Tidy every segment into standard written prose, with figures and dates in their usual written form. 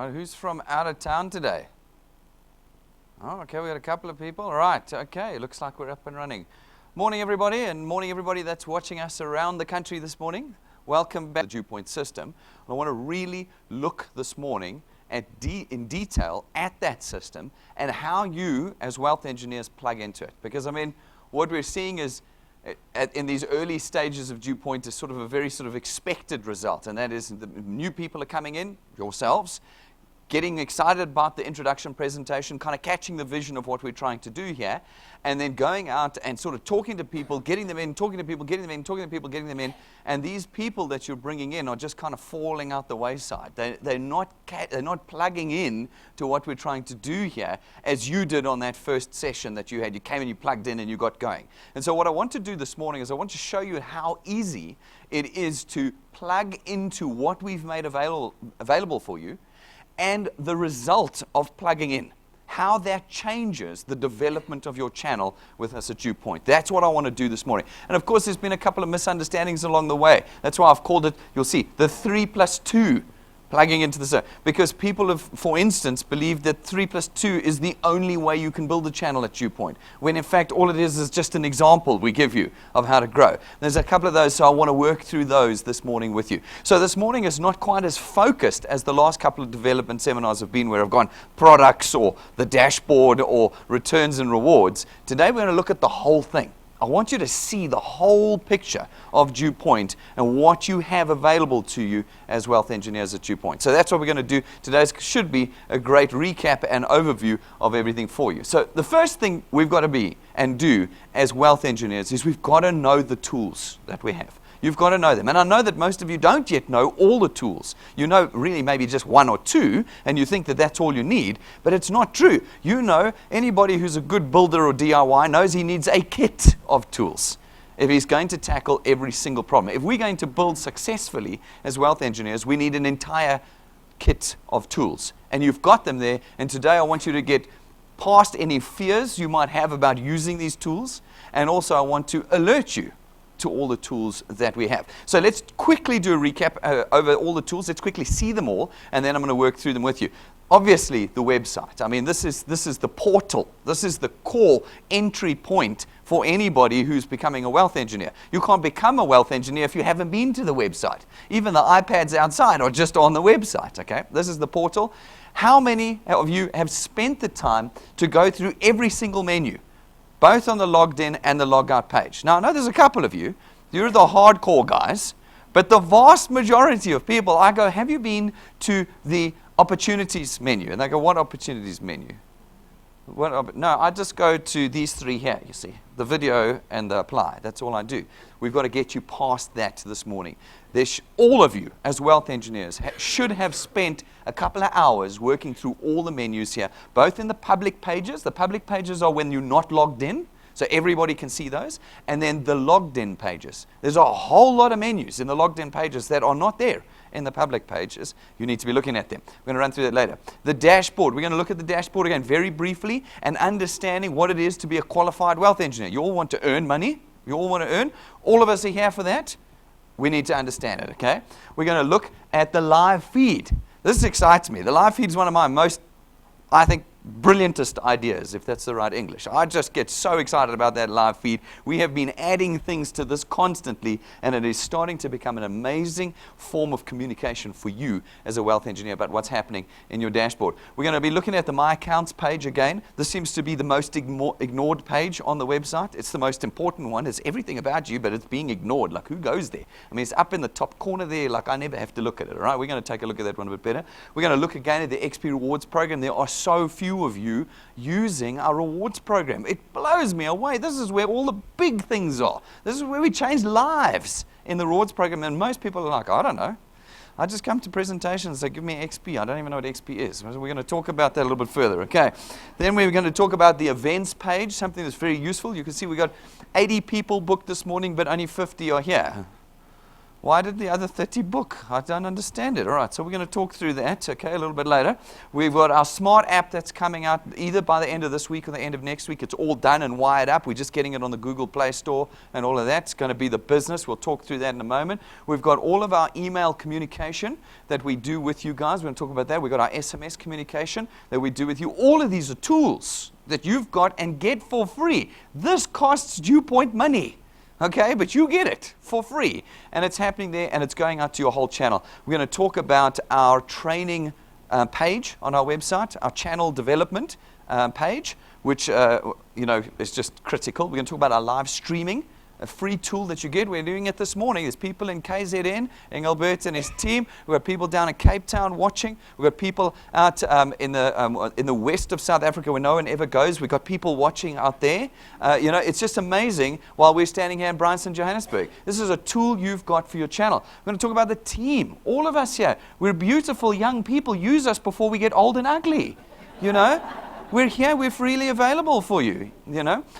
right, who's from out of town today? Oh, okay, we got a couple of people. All right, okay, looks like we're up and running. Morning, everybody, and morning, everybody that's watching us around the country this morning. Welcome back to the DuePoint System. I want to really look this morning at in detail at that system and how you, as wealth engineers, plug into it. Because, I mean, what we're seeing is in these early stages of DuePoint is sort of a very sort of expected result, and that is the new people are coming in, yourselves, getting excited about the introduction presentation, kind of catching the vision of what we're trying to do here, and then going out and sort of talking to people, getting them in, talking to people, getting them in, talking to people, getting them in, and these people that you're bringing in are just kind of falling out the wayside. They're not plugging in to what we're trying to do here, as you did on that first session that you had. You came and you plugged in and you got going. And so what I want to do this morning is I want to show you how easy it is to plug into what we've made available for you, and the result of plugging in, how that changes the development of your channel with us at DuePoint. That's what I want to do this morning. And of course, there's been a couple of misunderstandings along the way. That's why I've called it, you'll see, the 3+2 plugging into the system. Because people have, for instance, believed that 3+2 is the only way you can build a channel at DuePoint, when in fact all it is just an example we give you of how to grow. There's a couple of those, so I want to work through those this morning with you. So this morning is not quite as focused as the last couple of development seminars have been, where I've gone products or the dashboard or returns and rewards. Today we're going to look at the whole thing. I want you to see the whole picture of DuePoint and what you have available to you as wealth engineers at DuePoint. So that's what we're going to do. Today's should be a great recap and overview of everything for you. So the first thing we've got to be and do as wealth engineers is we've got to know the tools that we have. You've got to know them. And I know that most of you don't yet know all the tools. You know really maybe just one or two, and you think that that's all you need, but it's not true. You know, anybody who's a good builder or DIY knows he needs a kit of tools if he's going to tackle every single problem. If we're going to build successfully as wealth engineers, we need an entire kit of tools. And you've got them there, and today I want you to get past any fears you might have about using these tools, and also I want to alert you to all the tools that we have. So let's quickly do a recap over all the tools. Let's quickly see them all, and then I'm going to work through them with you. Obviously, the website. I mean, this is the portal. This is the core entry point for anybody who's becoming a wealth engineer. You can't become a wealth engineer if you haven't been to the website. Even the iPads outside are just on the website, okay? This is the portal. How many of you have spent the time to go through every single menu, both on the logged in and the log out page? Now, I know there's a couple of you. You're the hardcore guys. But the vast majority of people, I go, have you been to the opportunities menu? And they go, what opportunities menu? No, I just go to these three here, you see. The video and the apply. That's all I do. We've got to get you past that this morning. All of you, as wealth engineers, should have spent a couple of hours working through all the menus here, both in the public pages. The public pages are when you're not logged in, so everybody can see those. And then the logged in pages. There's a whole lot of menus in the logged in pages that are not there in the public pages. You need to be looking at them. We're going to run through that later. The dashboard. We're going to look at the dashboard again very briefly and understanding what it is to be a qualified wealth engineer. You all want to earn money. You all want to earn. All of us are here for that. We need to understand it, okay? We're going to look at the live feed. This excites me. The live feed is one of my most, I think, brilliantest ideas, if that's the right English. I just get so excited about that live feed. We have been adding things to this constantly, and it is starting to become an amazing form of communication for you as a wealth engineer about what's happening in your dashboard. We're going to be looking at the My Accounts page again. This seems to be the most ignored page on the website. It's the most important one. It's everything about you, but it's being ignored. Like, who goes there? I mean, it's up in the top corner there. Like, I never have to look at it, all right? We're going to take a look at that one a bit better. We're going to look again at the XP Rewards program. There are so few of you using our rewards program. It blows me away. This is where all the big things are. This is where we change lives in the rewards program, and most people are like, I don't know. I just come to presentations and say, give me XP. I don't even know what XP is. We're going to talk about that a little bit further, okay? Then we're going to talk about the events page, something that's very useful. You can see we got 80 people booked this morning, but only 50 are here. Why did the other 30 book? I don't understand it. All right, so we're going to talk through that, okay, a little bit later. We've got our smart app that's coming out either by the end of this week or the end of next week. It's all done and wired up. We're just getting it on the Google Play Store and all of that. It's going to be the business. We'll talk through that in a moment. We've got all of our email communication that we do with you guys. We're going to talk about that. We've got our SMS communication that we do with you. All of these are tools that you've got and get for free. This costs DuePoint money. Okay, but you get it for free, and it's happening there, and it's going out to your whole channel. We're going to talk about our training page on our website, our channel development page, which is just critical. We're going to talk about our live streaming, a free tool that you get. We're doing it this morning. There's people in KZN, Engelbert and his team. We've got people down in Cape Town watching. We've got people out in the west of South Africa where no one ever goes. We've got people watching out there. It's just amazing while we're standing here in Bryanston, Johannesburg. This is a tool you've got for your channel. We're going to talk about the team. All of us here, we're beautiful young people. Use us before we get old and ugly, We're here, we're freely available for you,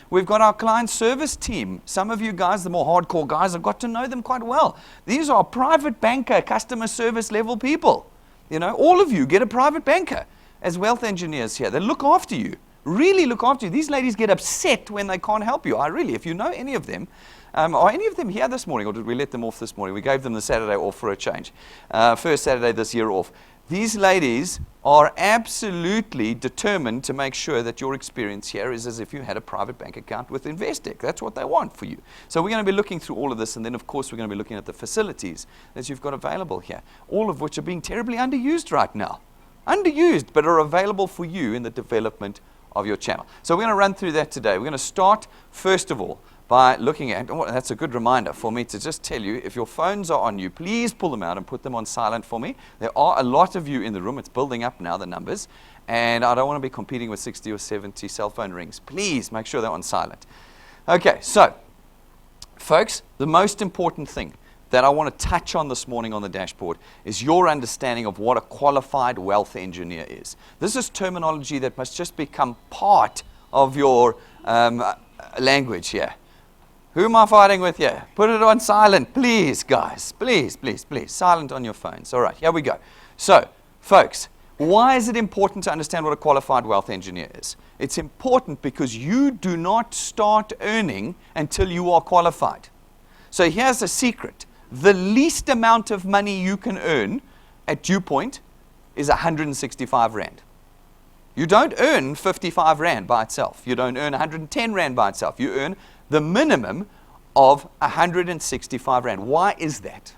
We've got our client service team. Some of you guys, the more hardcore guys, I've got to know them quite well. These are private banker, customer service level people. All of you get a private banker as wealth engineers here. They look after you, really look after you. These ladies get upset when they can't help you. If you know any of them, are any of them here this morning, or did we let them off this morning? We gave them the Saturday off for a change. First Saturday this year off. These ladies are absolutely determined to make sure that your experience here is as if you had a private bank account with Investec. That's what they want for you. So we're going to be looking through all of this, and then, of course, we're going to be looking at the facilities that you've got available here, all of which are being terribly underused right now. Underused, but are available for you in the development of your channel. So we're going to run through that today. We're going to start, first of all, by looking at, that's a good reminder for me to just tell you, if your phones are on you, please pull them out and put them on silent for me. There are a lot of you in the room. It's building up now, the numbers. And I don't want to be competing with 60 or 70 cell phone rings. Please make sure they're on silent. Okay, so, folks, the most important thing that I want to touch on this morning on the dashboard is your understanding of what a qualified wealth engineer is. This is terminology that must just become part of your language here. Who am I fighting with here? Put it on silent, please, guys. Please, please, please. Silent on your phones. All right, here we go. So, folks, why is it important to understand what a qualified wealth engineer is? It's important because you do not start earning until you are qualified. So here's a secret. The least amount of money you can earn at DuePoint is 165 Rand. You don't earn 55 Rand by itself. You don't earn 110 Rand by itself. You earn the minimum of 165 Rand. Why is that?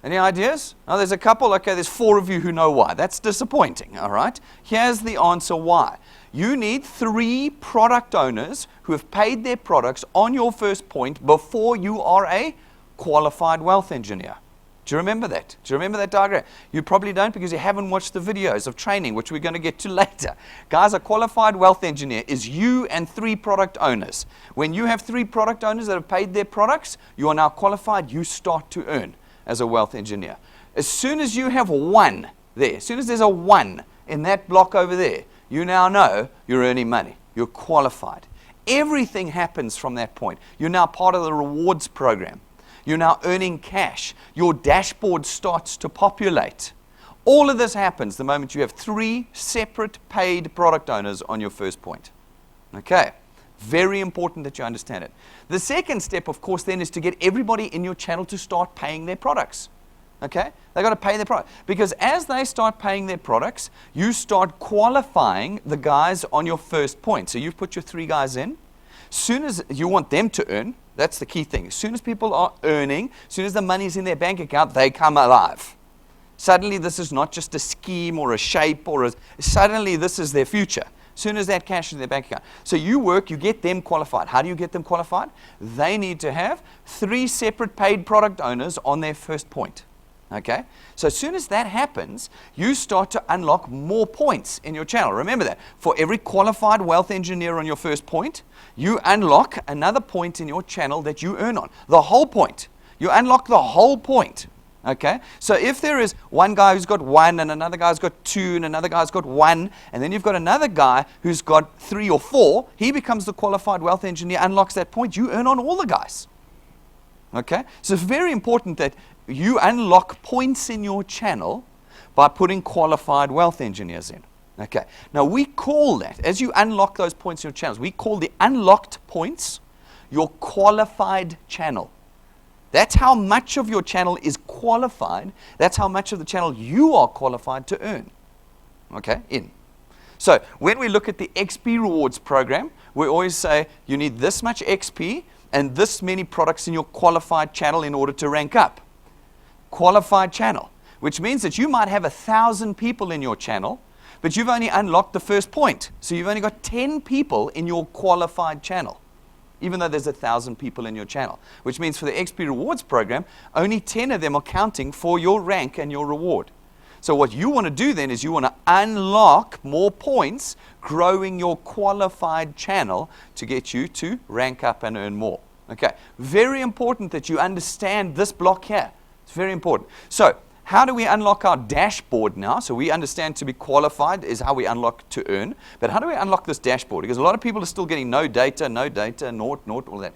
Any ideas? Oh, there's a couple. Okay, there's 4 of you who know why. That's disappointing, all right? Here's the answer why. You need 3 product owners who have paid their products on your first point before you are a qualified wealth engineer. Do you remember that? Do you remember that diagram? You probably don't because you haven't watched the videos of training, which we're going to get to later. Guys, a qualified wealth engineer is you and 3 product owners. When you have 3 product owners that have paid their products, you are now qualified. You start to earn as a wealth engineer. As soon as you have 1 there, as soon as there's a 1 in that block over there, you now know you're earning money. You're qualified. Everything happens from that point. You're now part of the rewards program. You're now earning cash. Your dashboard starts to populate. All of this happens the moment you have 3 separate paid product owners on your first point. Okay, very important that you understand it. The second step, of course, then is to get everybody in your channel to start paying their products. Okay, they've got to pay their product. Because as they start paying their products, you start qualifying the guys on your first point. So you've put your 3 guys in. Soon as you want them to earn, that's the key thing. As soon as people are earning, as soon as the money's in their bank account, they come alive. Suddenly, this is not just a scheme or a shape suddenly this is their future. As soon as that cash is in their bank account. So you work, you get them qualified. How do you get them qualified? They need to have 3 separate paid product owners on their first point. Okay? So as soon as that happens, you start to unlock more points in your channel. Remember that. For every qualified wealth engineer on your first point, you unlock another point in your channel that you earn on. The whole point. You unlock the whole point. Okay? So if there is one guy who's got 1 and another guy's got 2 and another guy's got 1 and then you've got another guy who's got 3 or 4, he becomes the qualified wealth engineer, unlocks that point, you earn on all the guys. Okay? So it's very important that you unlock points in your channel by putting qualified wealth engineers in. Okay. Now we call that, as you unlock those points in your channels, we call the unlocked points your qualified channel. That's how much of your channel is qualified. That's how much of the channel you are qualified to earn. Okay, in. So when we look at the XP rewards program, we always say you need this much XP and this many products in your qualified channel in order to rank up. Qualified channel, which means that you might have 1,000 people in your channel, but you've only unlocked the first point. So you've only got 10 people in your qualified channel, even though there's 1,000 people in your channel, which means for the XP rewards program, only 10 of them are counting for your rank and your reward. So what you want to do then is you want to unlock more points, growing your qualified channel to get you to rank up and earn more. Okay, very important that you understand this block here. It's very important. So how do we unlock our dashboard now? So we understand to be qualified is how we unlock to earn. But how do we unlock this dashboard? Because a lot of people are still getting no data, naught, all that.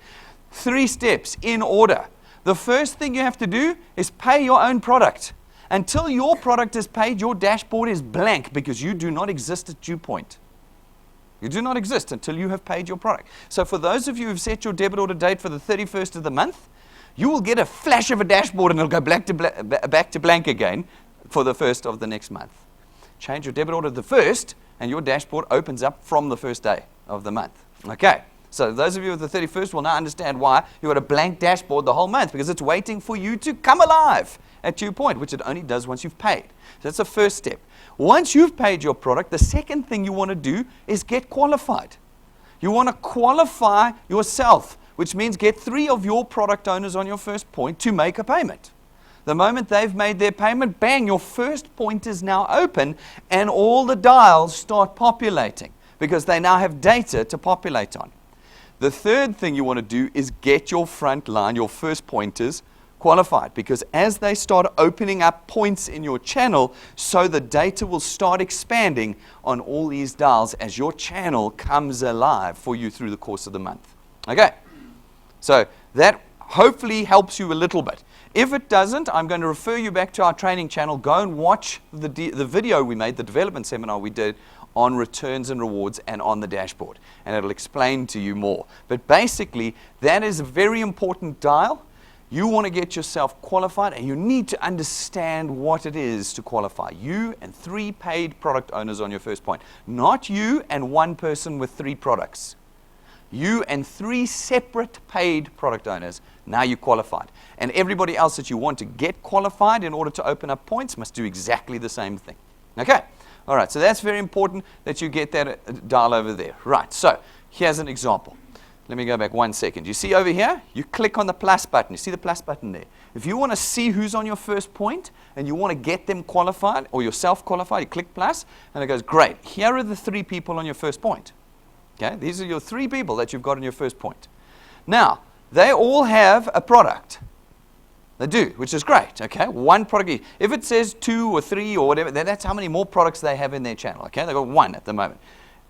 3 steps in order. The first thing you have to do is pay your own product. Until your product is paid, your dashboard is blank because you do not exist at DuePoint. You do not exist until you have paid your product. So for those of you who've set your debit order date for the 31st of the month, you will get a flash of a dashboard and it'll go back to blank again for the first of the next month. Change your debit order to the 1st and your dashboard opens up from the first day of the month. Okay, so those of you with the 31st will now understand why you've got a blank dashboard the whole month, because it's waiting for you to come alive at DuePoint, which it only does once you've paid. So that's the first step. Once you've paid your product, the second thing you want to do is get qualified. You want to qualify yourself, which means get 3 of your product owners on your first point to make a payment. The moment they've made their payment, bang, your first point is now open and all the dials start populating because they now have data to populate on. The third thing you want to do is get your front line, your first pointers, qualified, because as they start opening up points in your channel, so the data will start expanding on all these dials as your channel comes alive for you through the course of the month. Okay, so that hopefully helps you a little bit. If it doesn't, I'm going to refer you back to our training channel. Go and watch the video we made, the development seminar we did on returns and rewards and on the dashboard, and it'll explain to you more. But basically, that is a very important dial. You want to get yourself qualified, and you need to understand what it is to qualify. You and 3 paid product owners on your first point. Not you and 1 person with 3 products. You and 3 separate paid product owners. Now you're qualified. And everybody else that you want to get qualified in order to open up points must do exactly the same thing. Okay? All right, so that's very important that you get that dial over there. Right, so here's an example. Let me go back 1 second. You see over here? You click on the plus button. You see the plus button there. If you want to see who's on your first point and you want to get them qualified or yourself qualified, you click plus and it goes, great. Here are the 3 people on your first point. Okay, these are your 3 people that you've got on your first point. Now, they all have a product. They do, which is great. Okay, 1 product each. If it says 2 or 3 or whatever, then that's how many more products they have in their channel. Okay, they've got 1 at the moment.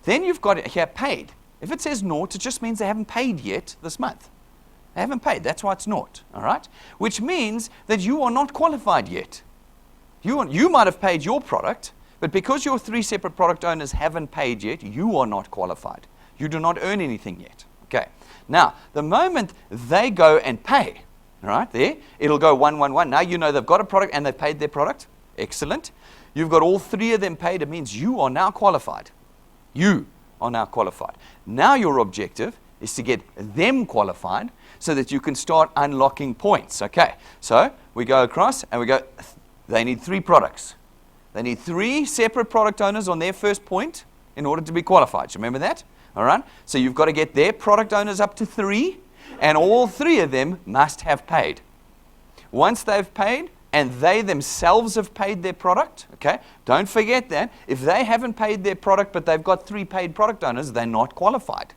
Then you've got it here paid. If it says naught, it just means they haven't paid yet this month. They haven't paid. That's why it's naught. All right? Which means that you are not qualified yet. You might have paid your product, but because your 3 separate product owners haven't paid yet, you are not qualified. You do not earn anything yet. Okay. Now, the moment they go and pay, all right, there, it'll go 1, 1, 1. Now you know they've got a product and they've paid their product. Excellent. You've got all 3 of them paid. It means you are now qualified. You are now qualified. Now your objective is to get them qualified so that you can start unlocking points. Okay, so we go across and we go, they need 3 products. They need 3 separate product owners on their first point in order to be qualified. Do you remember that? All right, so you've got to get their product owners up to 3 and all 3 of them must have paid. Once they've paid, and they themselves have paid their product, okay? Don't forget that. If they haven't paid their product, but they've got 3 paid product owners, they're not qualified.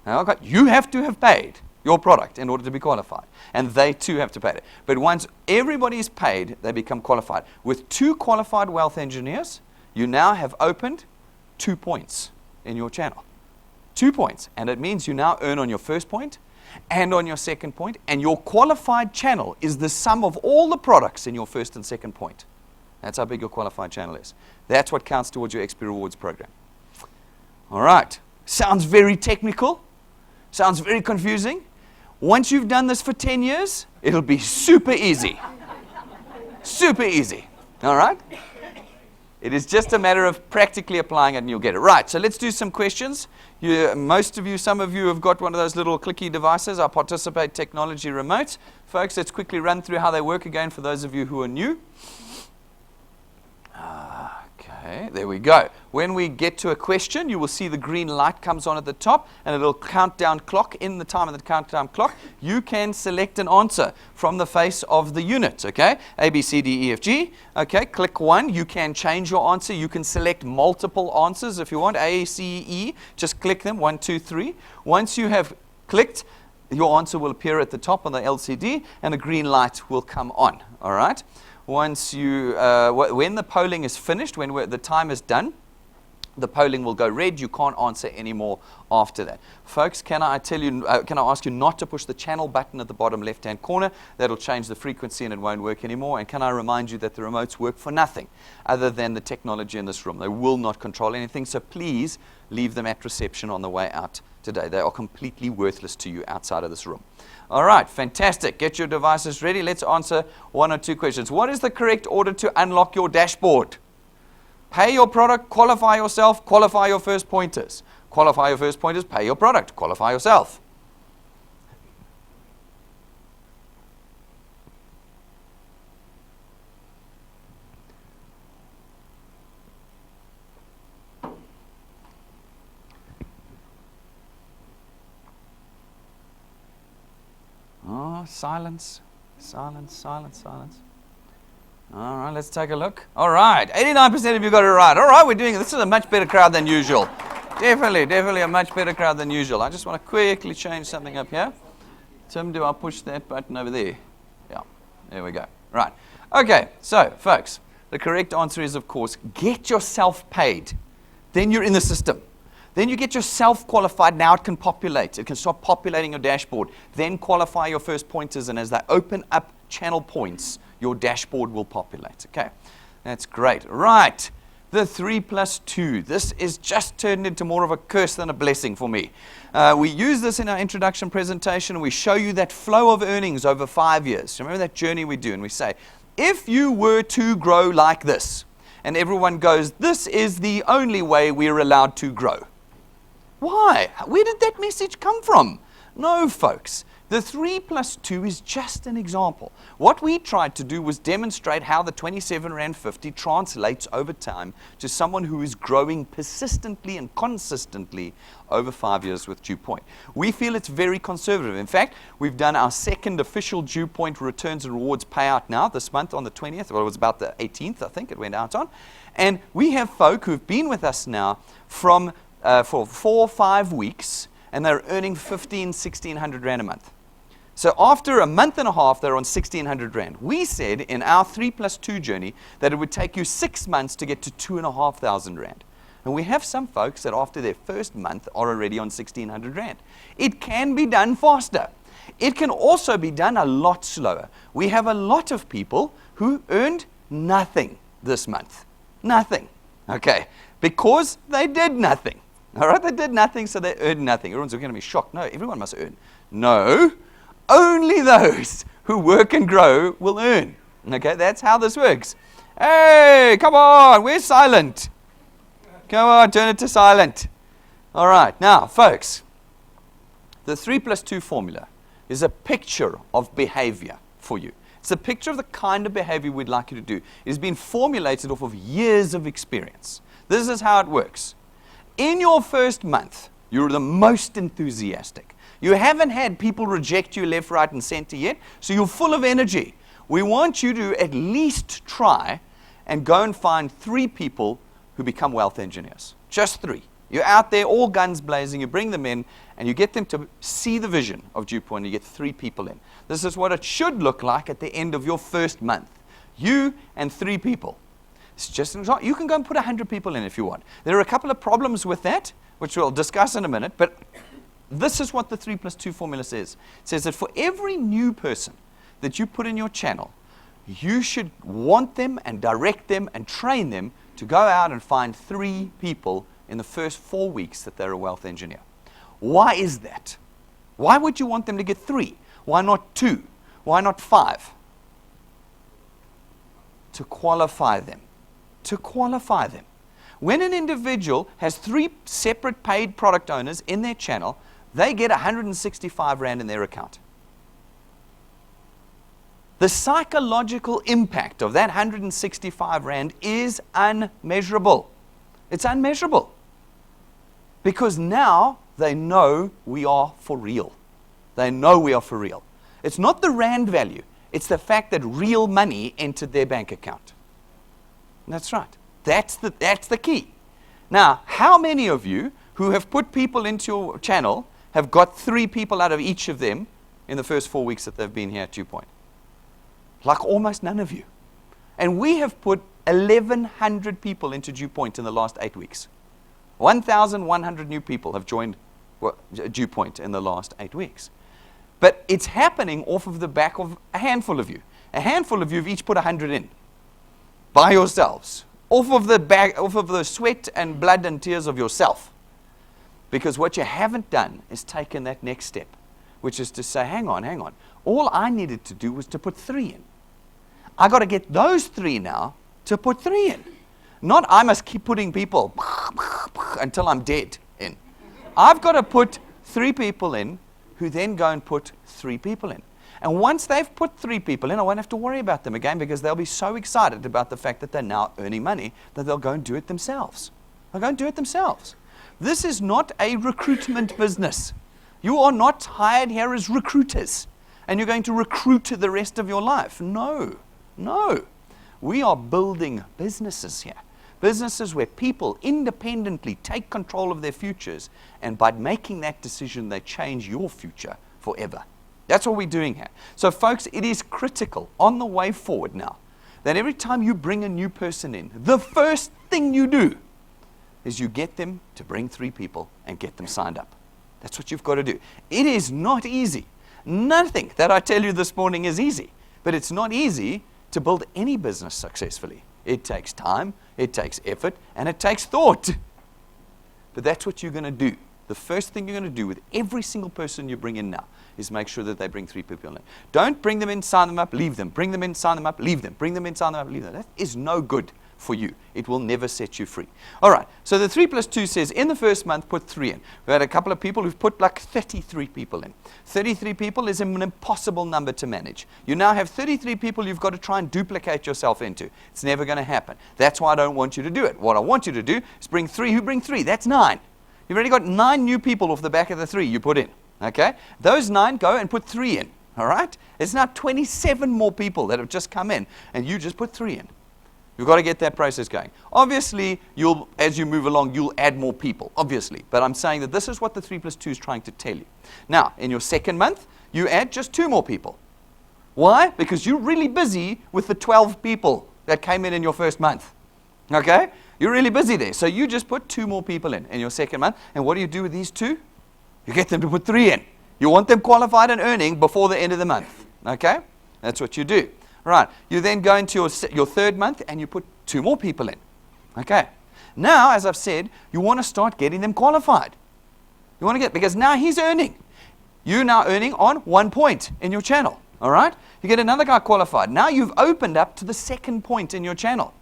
Now, okay, you have to have paid your product in order to be qualified. And they too have to pay it. But once everybody is paid, they become qualified. With 2 qualified wealth engineers, you now have opened 2 points in your channel. 2 points. And it means you now earn on your first point, and on your second point, and your qualified channel is the sum of all the products in your first and second point. That's how big your qualified channel is. That's what counts towards your XP Rewards program. All right. Sounds very technical. Sounds very confusing. Once you've done this for 10 years, it'll be super easy. Super easy. All right? It is just a matter of practically applying it and you'll get it. Right, so let's do some questions. Some of you have got one of those little clicky devices, our Participate Technology remotes. Folks, let's quickly run through how they work again for those of you who are new. Okay, there we go. When we get to a question, you will see the green light comes on at the top and a little countdown clock. In the time of the countdown clock, you can select an answer from the face of the unit, okay? A, B, C, D, E, F, G. Okay, click 1. You can change your answer. You can select multiple answers if you want. A, C, E. Just click them, 1, 2, 3. Once you have clicked, your answer will appear at the top on the LCD and a green light will come on, all right? Once you, when the polling is finished, when the time is done, the polling will go red. You can't answer anymore after that. Folks, can I ask you not to push the channel button at the bottom left-hand corner? That'll change the frequency and it won't work anymore. And can I remind you that the remotes work for nothing other than the technology in this room. They will not control anything, so please leave them at reception on the way out today. They are completely worthless to you outside of this room. All right, fantastic. Get your devices ready. Let's answer 1 or 2 questions. What is the correct order to unlock your dashboard? Pay your product, qualify yourself, qualify your first pointers. Qualify your first pointers, pay your product, qualify yourself. Oh, silence, silence, silence, silence. All right, let's take a look. All right, 89% of you got it right. All right, we're doing it. This is a much better crowd than usual. Definitely a much better crowd than usual. I just want to quickly change something up here. Tim, do I push that button over there? Yeah, there we go. Right. Okay, so, folks, the correct answer is, of course, get yourself paid. Then you're in the system. Then you get yourself qualified. Now it can populate. It can start populating your dashboard. Then qualify your first pointers, and as they open up channel points, your dashboard will populate. Okay, that's great. Right, the 3 plus 2. This is just turned into more of a curse than a blessing for me. We use this in our introduction presentation, and we show you that flow of earnings over 5 years. Remember that journey we do, and we say, if you were to grow like this, and everyone goes, this is the only way we're allowed to grow. Why? Where did that message come from? No, folks. The 3 plus 2 is just an example. What we tried to do was demonstrate how the 27 Rand 50 translates over time to someone who is growing persistently and consistently over 5 years with DuePoint. We feel it's very conservative. In fact, we've done our second official DuePoint returns and rewards payout now this month on the 20th. Well, it was about the 18th, I think it went out on. And we have folk who've been with us now for 4 or 5 weeks, and they're earning 1,600 Rand a month. So after a month and a half, they're on 1,600 Rand. We said in our 3 plus 2 journey that it would take you 6 months to get to 2,500 Rand. And we have some folks that after their first month are already on 1,600 Rand. It can be done faster. It can also be done a lot slower. We have a lot of people who earned nothing this month. Nothing. Okay. Because they did nothing. All right, they did nothing, so they earned nothing. Everyone's going to be shocked. No, everyone must earn. No, only those who work and grow will earn. Okay, that's how this works. Hey, come on, we're silent. Come on, turn it to silent. All right, now, folks, the 3 plus 2 formula is a picture of behavior for you. It's a picture of the kind of behavior we'd like you to do. It has been formulated off of years of experience. This is how it works. In your first month, you're the most enthusiastic. You haven't had people reject you left, right, and center yet, so you're full of energy. We want you to at least try and go and find 3 people who become wealth engineers. Just 3. You're out there, all guns blazing, you bring them in, and you get them to see the vision of DuePoint, and you get 3 people in. This is what it should look like at the end of your first month. You and 3 people. It's just an example. You can go and put 100 people in if you want. There are a couple of problems with that, which we'll discuss in a minute, but this is what the 3 plus 2 formula says. It says that for every new person that you put in your channel, you should want them and direct them and train them to go out and find 3 people in the first 4 weeks that they're a wealth engineer. Why is that? Why would you want them to get 3? Why not 2? Why not 5? To qualify them. To qualify them. When an individual has 3 separate paid product owners in their channel, they get 165 Rand in their account. The psychological impact of that 165 Rand is unmeasurable. It's unmeasurable. Because now they know we are for real. They know we are for real. It's not the Rand value. It's the fact that real money entered their bank account. That's right. That's the key. Now, how many of you who have put people into your channel have got 3 people out of each of them in the first 4 weeks that they've been here at DuePoint? Like almost none of you. And we have put 1,100 people into DuePoint in the last 8 weeks. 1,100 new people have joined DuePoint in the last 8 weeks. But it's happening off of the back of a handful of you. A handful of you have each put 100 in by yourselves, off of the sweat and blood and tears of yourself. Because what you haven't done is taken that next step, which is to say, hang on. All I needed to do was to put 3 in. I got to get those 3 now to put 3 in. Not I must keep putting people until I'm dead in. I've got to put 3 people in who then go and put 3 people in. And once they've put 3 people in, I won't have to worry about them again because they'll be so excited about the fact that they're now earning money that they'll go and do it themselves. They'll go and do it themselves. This is not a recruitment business. You are not hired here as recruiters and you're going to recruit the rest of your life. No. We are building businesses here. Businesses where people independently take control of their futures, and by making that decision, they change your future forever. That's what we're doing here. So folks, it is critical on the way forward now that every time you bring a new person in, the first thing you do is you get them to bring 3 people and get them signed up. That's what you've got to do. It is not easy. Nothing that I tell you this morning is easy, but it's not easy to build any business successfully. It takes time, it takes effort, and it takes thought. But that's what you're going to do. The first thing you're going to do with every single person you bring in now is make sure that they bring 3 people in. Don't bring them in, sign them up, leave them. Bring them in, sign them up, leave them. Bring them in, sign them up, leave them. That is no good for you. It will never set you free. All right, so the 3 plus 2 says in the first month, put 3 in. We had a couple of people who've put like 33 people in. 33 people is an impossible number to manage. You now have 33 people you've got to try and duplicate yourself into. It's never going to happen. That's why I don't want you to do it. What I want you to do is bring 3 who bring 3. That's 9. You've already got 9 new people off the back of the 3 you put in. Okay? Those 9 go and put 3 in. All right? It's now 27 more people that have just come in, and you just put 3 in. You've got to get that process going. Obviously, as you move along, you'll add more people, obviously. But I'm saying that this is what the 3 plus 2 is trying to tell you. Now, in your second month, you add just 2 more people. Why? Because you're really busy with the 12 people that came in your first month. Okay? You're really busy there. So you just put 2 more people in your second month. And what do you do with these 2? You get them to put 3 in. You want them qualified and earning before the end of the month. Okay? That's what you do. Right, you then go into your third month and you put 2 more people in. Okay. Now, as I've said, you want to start getting them qualified. You want to get, because now he's earning. You're now earning on 1 point in your channel. All right. You get another guy qualified. Now you've opened up to the 2nd point in your channel.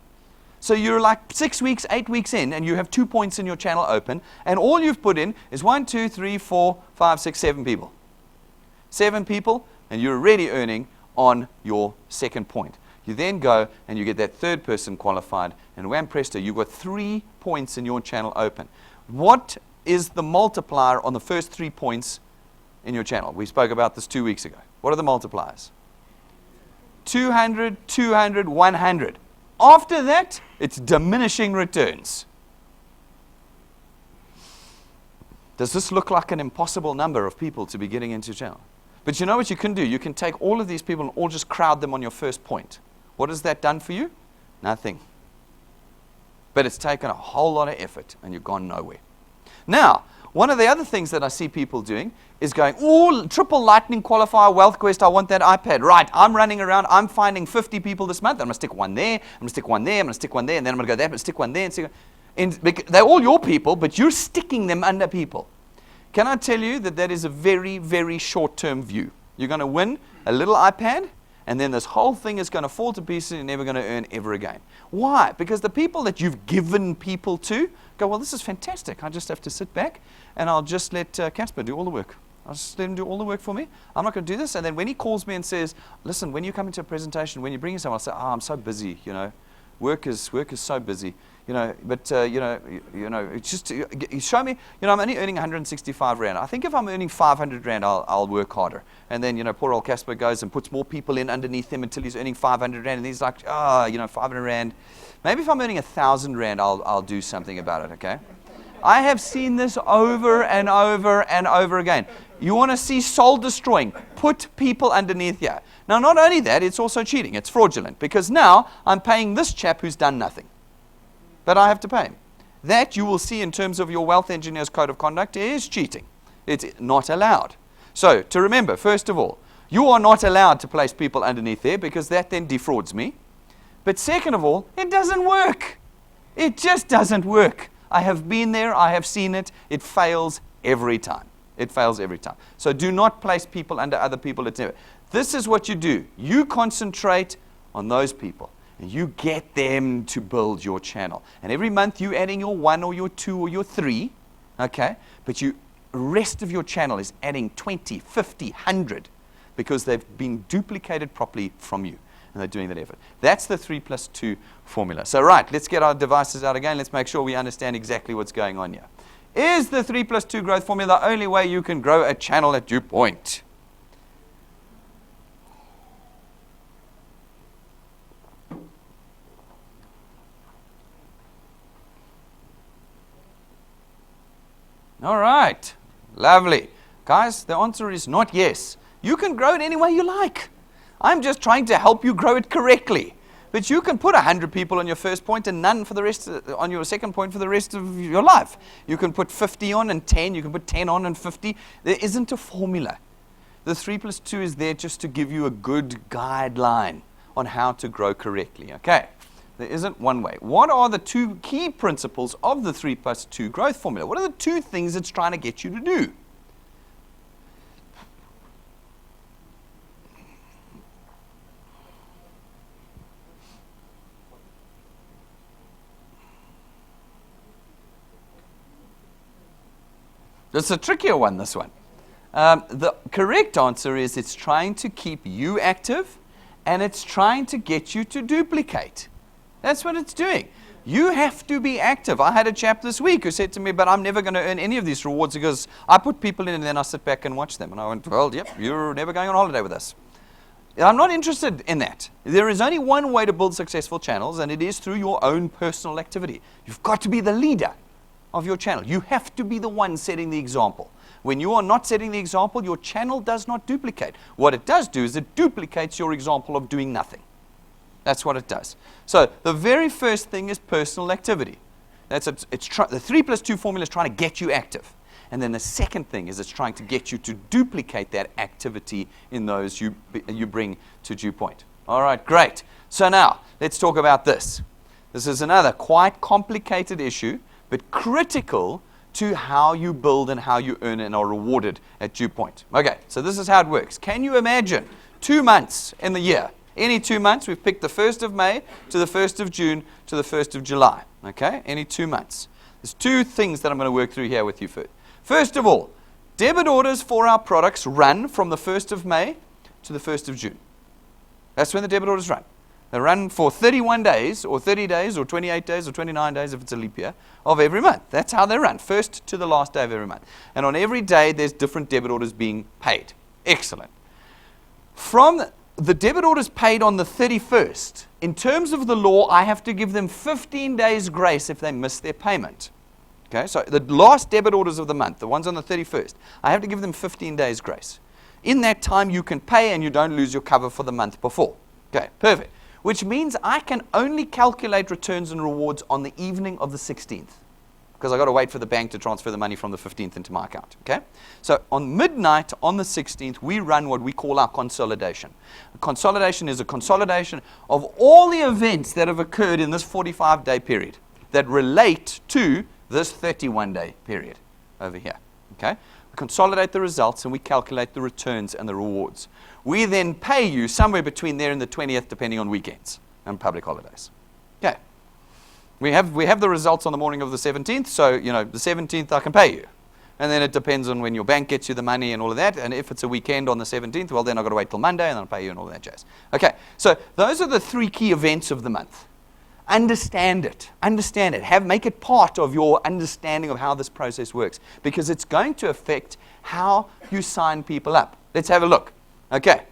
So you're like 6 weeks, 8 weeks in, and you have 2 points in your channel open, and all you've put in is 1, 2, 3, 4, 5, 6, 7 people. 7 people, and you're already earning on your 2nd point. You then go and you get that 3rd person qualified, and wham presto, you've got 3 points in your channel open. What is the multiplier on the first 3 points in your channel? We spoke about this 2 weeks ago. What are the multipliers? 200, 200, 100. After that, it's diminishing returns. Does this look like an impossible number of people to be getting into your channel? But you know what you can do? You can take all of these people and all just crowd them on your first point. What has that done for you? Nothing. But it's taken a whole lot of effort and you've gone nowhere. Now, One of the other things that I see people doing is going, oh, triple lightning qualifier, wealth quest, I want that iPad. Right, I'm running around, I'm finding 50 people this month. I'm going to stick one there, I'm going to stick one there, I'm going to stick one there, and then I'm going to go there, but stick one there. And they're all your people, but you're sticking them under people. Can I tell you that is a very, very short-term view? You're going to win a little iPad, and then this whole thing is going to fall to pieces and you're never going to earn ever again. Why? Because the people that you've given people to go, well, this is fantastic. I just have to sit back and I'll just let Casper do all the work. I'll just let him do all the work for me. I'm not going to do this. And then when he calls me and says, listen, when you come into a presentation, when you bring someone, I'll say, I'm so busy, Work is so busy, but it's just, you show me, I'm only earning 165 Rand. I think if I'm earning 500 Rand, I'll work harder. And then, poor old Casper goes and puts more people in underneath him until he's earning 500 Rand. And he's like, 500 Rand. Maybe if I'm earning 1,000 Rand, I'll do something about it, okay? I have seen this over and over and over again. You want to see soul destroying? Put people underneath here. Now, not only that, it's also cheating. It's fraudulent because now I'm paying this chap who's done nothing. But I have to pay him. That you will see in terms of your wealth engineer's code of conduct is cheating. It's not allowed. So, to remember, first of all, you are not allowed to place people underneath there because that then defrauds me. But second of all, it doesn't work. It just doesn't work. I have been there. I have seen it. It fails every time. It fails every time. So do not place people under other people. This is what you do. You concentrate on those people. And you get them to build your channel. And every month you're adding your 1 or your 2 or your 3. Okay? But the rest of your channel is adding 20, 50, 100. Because they've been duplicated properly from you. And they're doing that effort. That's the 3+2 formula. So right, let's get our devices out again. Let's make sure we understand exactly what's going on here. Is the 3+2 growth formula the only way you can grow a channel at DuePoint? All right, lovely. Guys, the answer is not yes. You can grow it any way you like. I'm just trying to help you grow it correctly. But you can put 100 people on your first point and none for the rest on your second point for the rest of your life. You can put 50 on and 10. You can put 10 on and 50. There isn't a formula. The 3+2 is there just to give you a good guideline on how to grow correctly. Okay, there isn't one way. What are the 2 key principles of the 3+2 growth formula? What are the 2 things it's trying to get you to do? It's a trickier one, this one. The correct answer is it's trying to keep you active and it's trying to get you to duplicate. That's what it's doing. You have to be active. I had a chap this week who said to me, but I'm never going to earn any of these rewards because I put people in and then I sit back and watch them. And I went, well, yep, you're never going on holiday with us. I'm not interested in that. There is only one way to build successful channels, and it is through your own personal activity. You've got to be the leader of your channel. You have to be the one setting the example. When you are not setting the example, your channel does not duplicate. What it does do is it duplicates your example of doing nothing. That's what it does. So the very first thing is personal activity. The 3+2 formula is trying to get you active. And then the second thing is it's trying to get you to duplicate that activity in those you bring to DuePoint. All right, great. So now let's talk about this. This is another quite complicated issue, but critical to how you build and how you earn and are rewarded at DuePoint. Okay, so this is how it works. Can you imagine 2 months in the year? Any 2 months, we've picked the 1st of May to the 1st of June to the 1st of July. Okay, any 2 months. There's 2 things that I'm going to work through here with you first. First of all, debit orders for our products run from the 1st of May to the 1st of June. That's when the debit orders run. They run for 31 days, or 30 days, or 28 days, or 29 days if it's a leap year, of every month. That's how they run, first to the last day of every month. And on every day, there's different debit orders being paid. Excellent. From the debit orders paid on the 31st, in terms of the law, I have to give them 15 days grace if they miss their payment. Okay, so the last debit orders of the month, the ones on the 31st, I have to give them 15 days grace. In that time, you can pay and you don't lose your cover for the month before. Okay, perfect. Which means I can only calculate returns and rewards on the evening of the 16th. because I've got to wait for the bank to transfer the money from the 15th into my account. Okay? So on midnight on the 16th, we run what we call our consolidation. A consolidation is a consolidation of all the events that have occurred in this 45-day period that relate to this 31-day period over here. Okay? We consolidate the results and we calculate the returns and the rewards. We then pay you somewhere between there and the 20th, depending on weekends and public holidays. Okay. We have the results on the morning of the 17th, so, the 17th I can pay you. And then it depends on when your bank gets you the money and all of that. And if it's a weekend on the 17th, well, then I've got to wait till Monday and then I'll pay you and all that jazz. Okay, so those are the 3 key events of the month. Understand it. Understand it. Make it part of your understanding of how this process works, because it's going to affect how you sign people up. Let's have a look. Okay.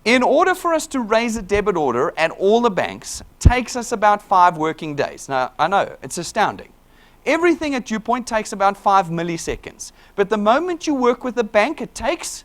In order for us to raise a debit order at all the banks, takes us about 5 working days. Now, I know, it's astounding. Everything at DuePoint takes about 5 milliseconds. But the moment you work with a bank, it takes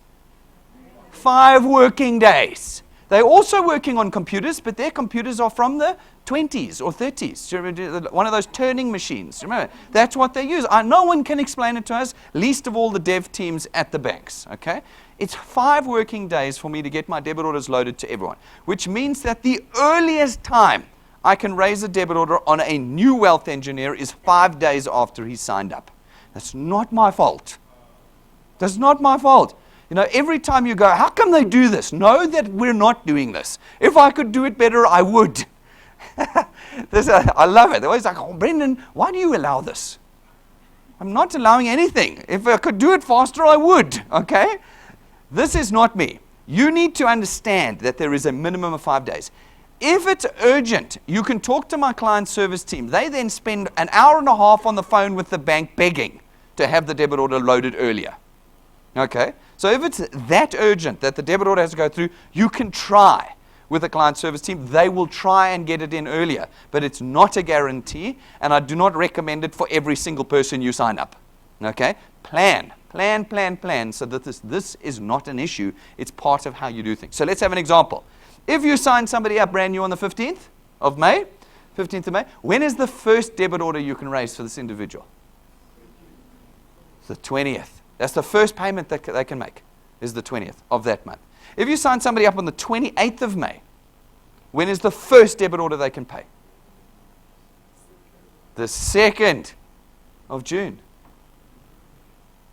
5 working days. They're also working on computers, but their computers are from the 20s or 30s. One of those turning machines. Remember, that's what they use. No one can explain it to us, least of all the dev teams at the banks. Okay? It's 5 working days for me to get my debit orders loaded to everyone, which means that the earliest time I can raise a debit order on a new wealth engineer is 5 days after he's signed up. That's not my fault. That's not my fault. Every time you go, how come they do this? Know that we're not doing this. If I could do it better, I would. I love it. They're always like, oh, Brendan, why do you allow this? I'm not allowing anything. If I could do it faster, I would. Okay? This is not me. You need to understand that there is a minimum of 5 days. If it's urgent, you can talk to my client service team. They then spend an hour and a half on the phone with the bank begging to have the debit order loaded earlier. Okay? So if it's that urgent that the debit order has to go through, you can try with the client service team. They will try and get it in earlier, but it's not a guarantee, and I do not recommend it for every single person you sign up. Okay? Plan, so that this is not an issue. It's part of how you do things. So let's have an example. If you sign somebody up brand new on the 15th of May, when is the first debit order you can raise for this individual? The 20th. That's the first payment that they can make, is the 20th of that month. If you sign somebody up on the 28th of May, when is the first debit order they can pay? The 2nd of June.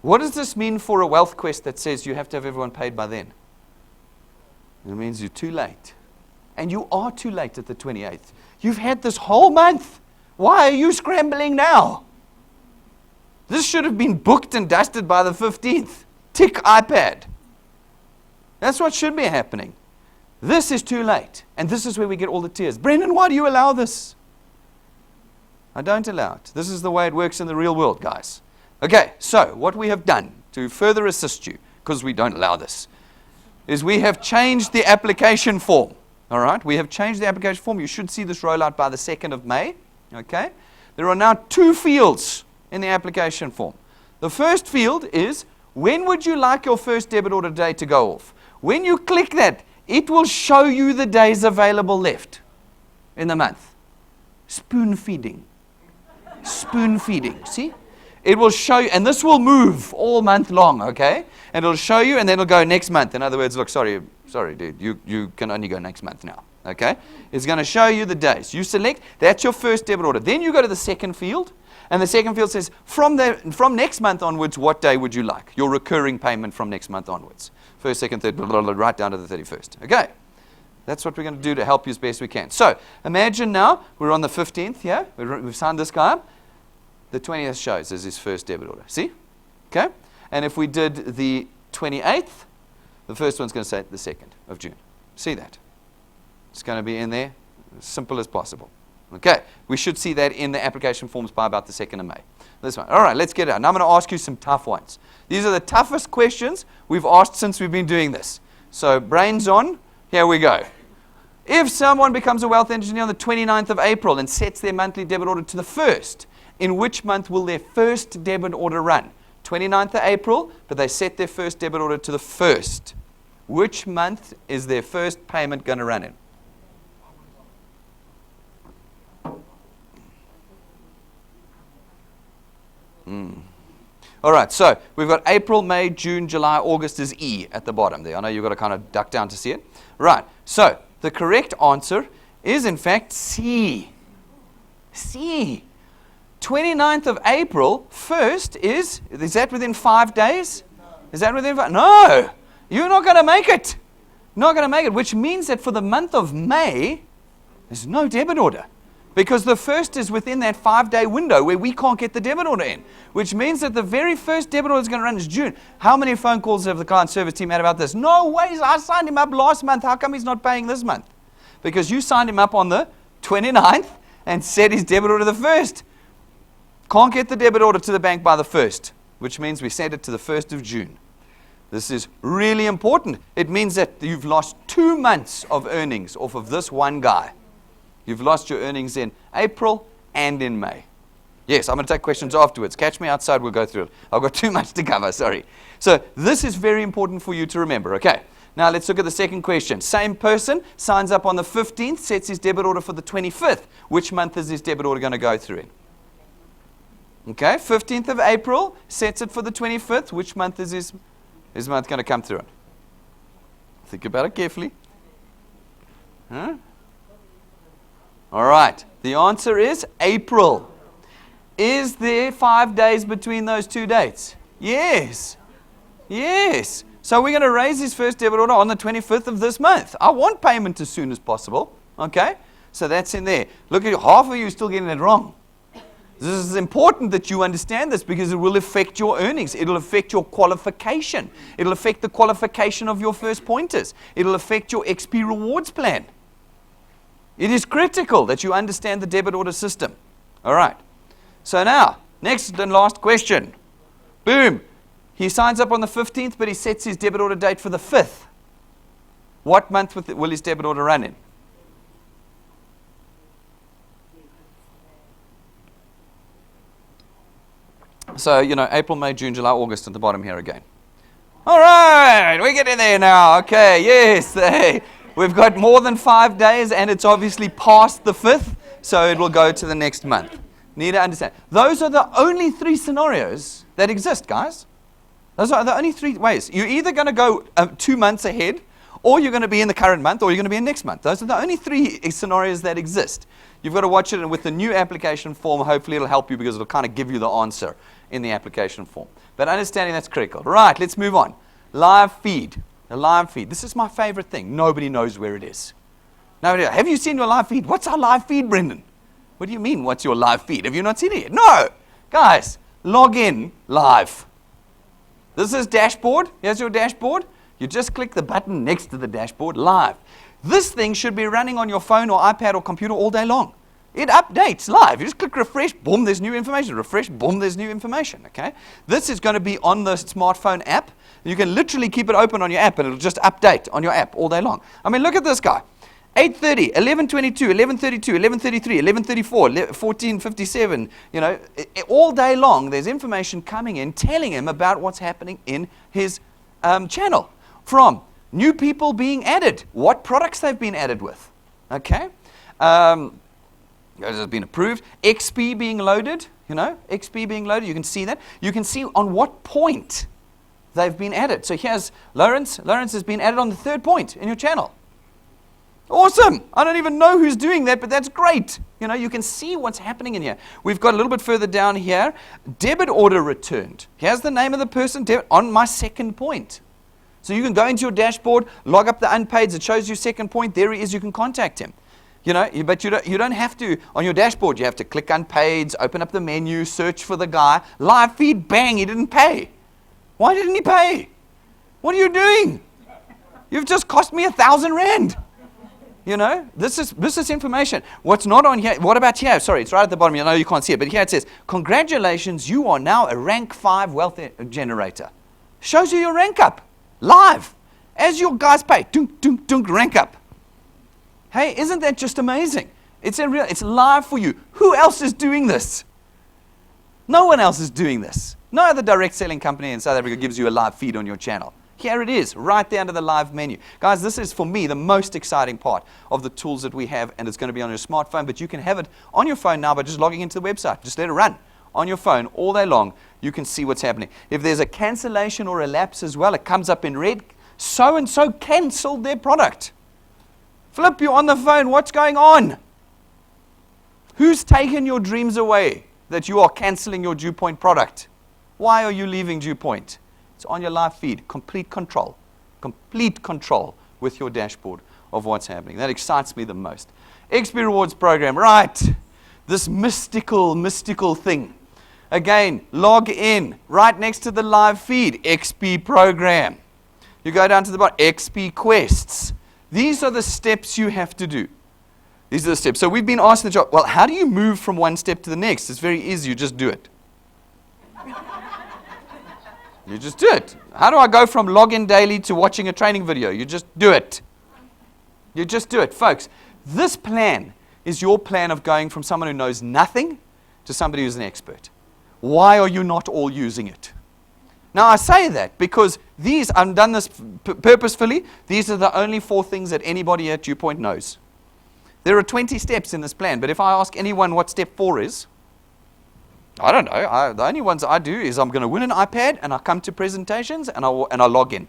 What does this mean for a wealth quest that says you have to have everyone paid by then? It means you're too late. And you are too late at the 28th. You've had this whole month. Why are you scrambling now? This should have been booked and dusted by the 15th. Tick iPad. That's what should be happening. This is too late. And this is where we get all the tears. Brendan, why do you allow this? I don't allow it. This is the way it works in the real world, guys. Okay, so what we have done to further assist you, because we don't allow this, is we have changed the application form. All right, we have changed the application form. You should see this roll out by the 2nd of May. Okay, there are now 2 fields in the application form. The first field is, when would you like your first debit order day to go off? When you click that, it will show you the days available left in the month. Spoon feeding. Spoon feeding. See? It will show you, and this will move all month long, okay? And it'll show you, and then it'll go next month. In other words, look, sorry, dude, you can only go next month now, okay? It's going to show you the days. You select, that's your first debit order. Then you go to the second field, and the second field says, from next month onwards, what day would you like? Your recurring payment from next month onwards. First, second, third, blah, blah, blah, right down to the 31st. Okay. That's what we're going to do to help you as best we can. So, imagine now, we're on the 15th, yeah? We've signed this guy up. The 20th shows as his first debit order. See? Okay? And if we did the 28th, the first one's going to say the 2nd of June. See that? It's going to be in there as simple as possible. Okay? We should see that in the application forms by about the 2nd of May. This one. All right, let's get it out. Now I'm going to ask you some tough ones. These are the toughest questions we've asked since we've been doing this. So, brains on. Here we go. If someone becomes a wealth engineer on the 29th of April and sets their monthly debit order to the 1st, in which month will their first debit order run? 29th of April, but they set their first debit order to the 1st. Which month is their first payment going to run in? All right, so we've got April, May, June, July, August is E at the bottom there. I know you've got to kind of duck down to see it. Right, so the correct answer is in fact C. C. 29th of April, 1st is that within 5 days? Is that within 5? No, you're not going to make it. Not going to make it, which means that for the month of May, there's no debit order. Because the 1st is within that 5-day window where we can't get the debit order in, which means that the very first debit order is going to run is June. How many phone calls have the client service team had about this? No ways, I signed him up last month. How come he's not paying this month? Because you signed him up on the 29th and set his debit order the 1st. Can't get the debit order to the bank by the 1st, which means we sent it to the 1st of June. This is really important. It means that you've lost 2 months of earnings off of this one guy. You've lost your earnings in April and in May. Yes, I'm going to take questions afterwards. Catch me outside, we'll go through it. I've got too much to cover, sorry. So this is very important for you to remember. Okay, now let's look at the second question. Same person signs up on the 15th, sets his debit order for the 25th. Which month is his debit order going to go through in? Okay, 15th of April, sets it for the 25th. Which month is his month going to come through in? Think about it carefully. Huh? All right, the answer is April. Is there 5 days between those 2 dates? Yes. Yes. So we're going to raise his first debit order on the 25th of this month. I want payment as soon as possible. Okay? So that's in there. Look at you, half of you still getting it wrong. This is important that you understand this because it will affect your earnings. It will affect your qualification. It will affect the qualification of your first pointers. It will affect your XP rewards plan. It is critical that you understand the debit order system. All right. So now, next and last question. Boom. He signs up on the 15th, but he sets his debit order date for the 5th. What month will his debit order run in? So, April, May, June, July, August at the bottom here again. All right, we're getting there now. Okay, yes. We've got more than 5 days, and it's obviously past the 5th, so it will go to the next month. Need to understand. Those are the only 3 scenarios that exist, guys. Those are the only 3 ways. You're either going to go 2 months ahead, or you're going to be in the current month, or you're going to be in next month. Those are the only 3 scenarios that exist. You've got to watch it, and with the new application form, hopefully it'll help you because it'll kind of give you the answer in the application form. But understanding that's critical. Right, let's move on. Live feed. The live feed. This is my favorite thing. Nobody knows where it is. Nobody. Have you seen your live feed? What's our live feed, Brendan? What do you mean, what's your live feed? Have you not seen it yet? No. Guys, log in live. This is dashboard. Here's your dashboard. You just click the button next to the dashboard, live. This thing should be running on your phone or iPad or computer all day long. It updates live. You just click refresh, boom, there's new information. Refresh, boom, there's new information, okay? This is going to be on the smartphone app. You can literally keep it open on your app and it'll just update on your app all day long. I mean, look at this guy. 8:30, 11:22, 11:32, 11:33, 11:34, 14:57, all day long there's information coming in telling him about what's happening in his channel. From new people being added, what products they've been added with, okay? Has been approved. XP being loaded, XP being loaded, you can see that. You can see on what point they've been added. So here's Lawrence. Lawrence has been added on the 3rd point in your channel. Awesome. I don't even know who's doing that, but that's great. You can see what's happening in here. We've got a little bit further down here, debit order returned. Here's the name of the person on my 2nd point. So you can go into your dashboard, log up the unpaids. It shows you 2nd point. There he is. You can contact him. But you don't have to, on your dashboard, you have to click unpaids, open up the menu, search for the guy. Live feed, bang, he didn't pay. Why didn't he pay? What are you doing? You've just cost me 1,000 rand. This is information. What's not on here, what about here? Sorry, it's right at the bottom. I know you can't see it, but here it says, congratulations, you are now a rank 5 wealth generator. Shows you your rank up, live, as your guys pay. Dunk, dunk, dunk, rank up. Hey, isn't that just amazing? It's live for you. Who else is doing this? No one else is doing this. No other direct selling company in South Africa gives you a live feed on your channel. Here it is, right there under the live menu. Guys, this is for me the most exciting part of the tools that we have, and it's going to be on your smartphone, but you can have it on your phone now by just logging into the website. Just let it run on your phone all day long, you can see what's happening. If there's a cancellation or a lapse as well, it comes up in red. So-and-so canceled their product. Flip, you're on the phone. What's going on? Who's taken your dreams away that you are canceling your DuePoint product? Why are you leaving DuePoint? It's on your live feed. Complete control with your dashboard of what's happening. That excites me the most. XP Rewards program, right. This mystical thing. Again, log in right next to the live feed, XP program. You go down to the bottom, XP quests. These are the steps you have to do. These are the steps. So we've been asked the job, well, how do you move from one step to the next? It's very easy. You just do it. You just do it. How do I go from login daily to watching a training video? You just do it. You just do it. Folks, this plan is your plan of going from someone who knows nothing to somebody who's an expert. Why are you not all using it? Now, I say that because I've done this purposefully. These are the only 4 things that anybody at DuePoint knows. There are 20 steps in this plan, but if I ask anyone what step 4 is, I don't know. The only ones I do is I'm going to win an iPad, and I come to presentations, and I log in.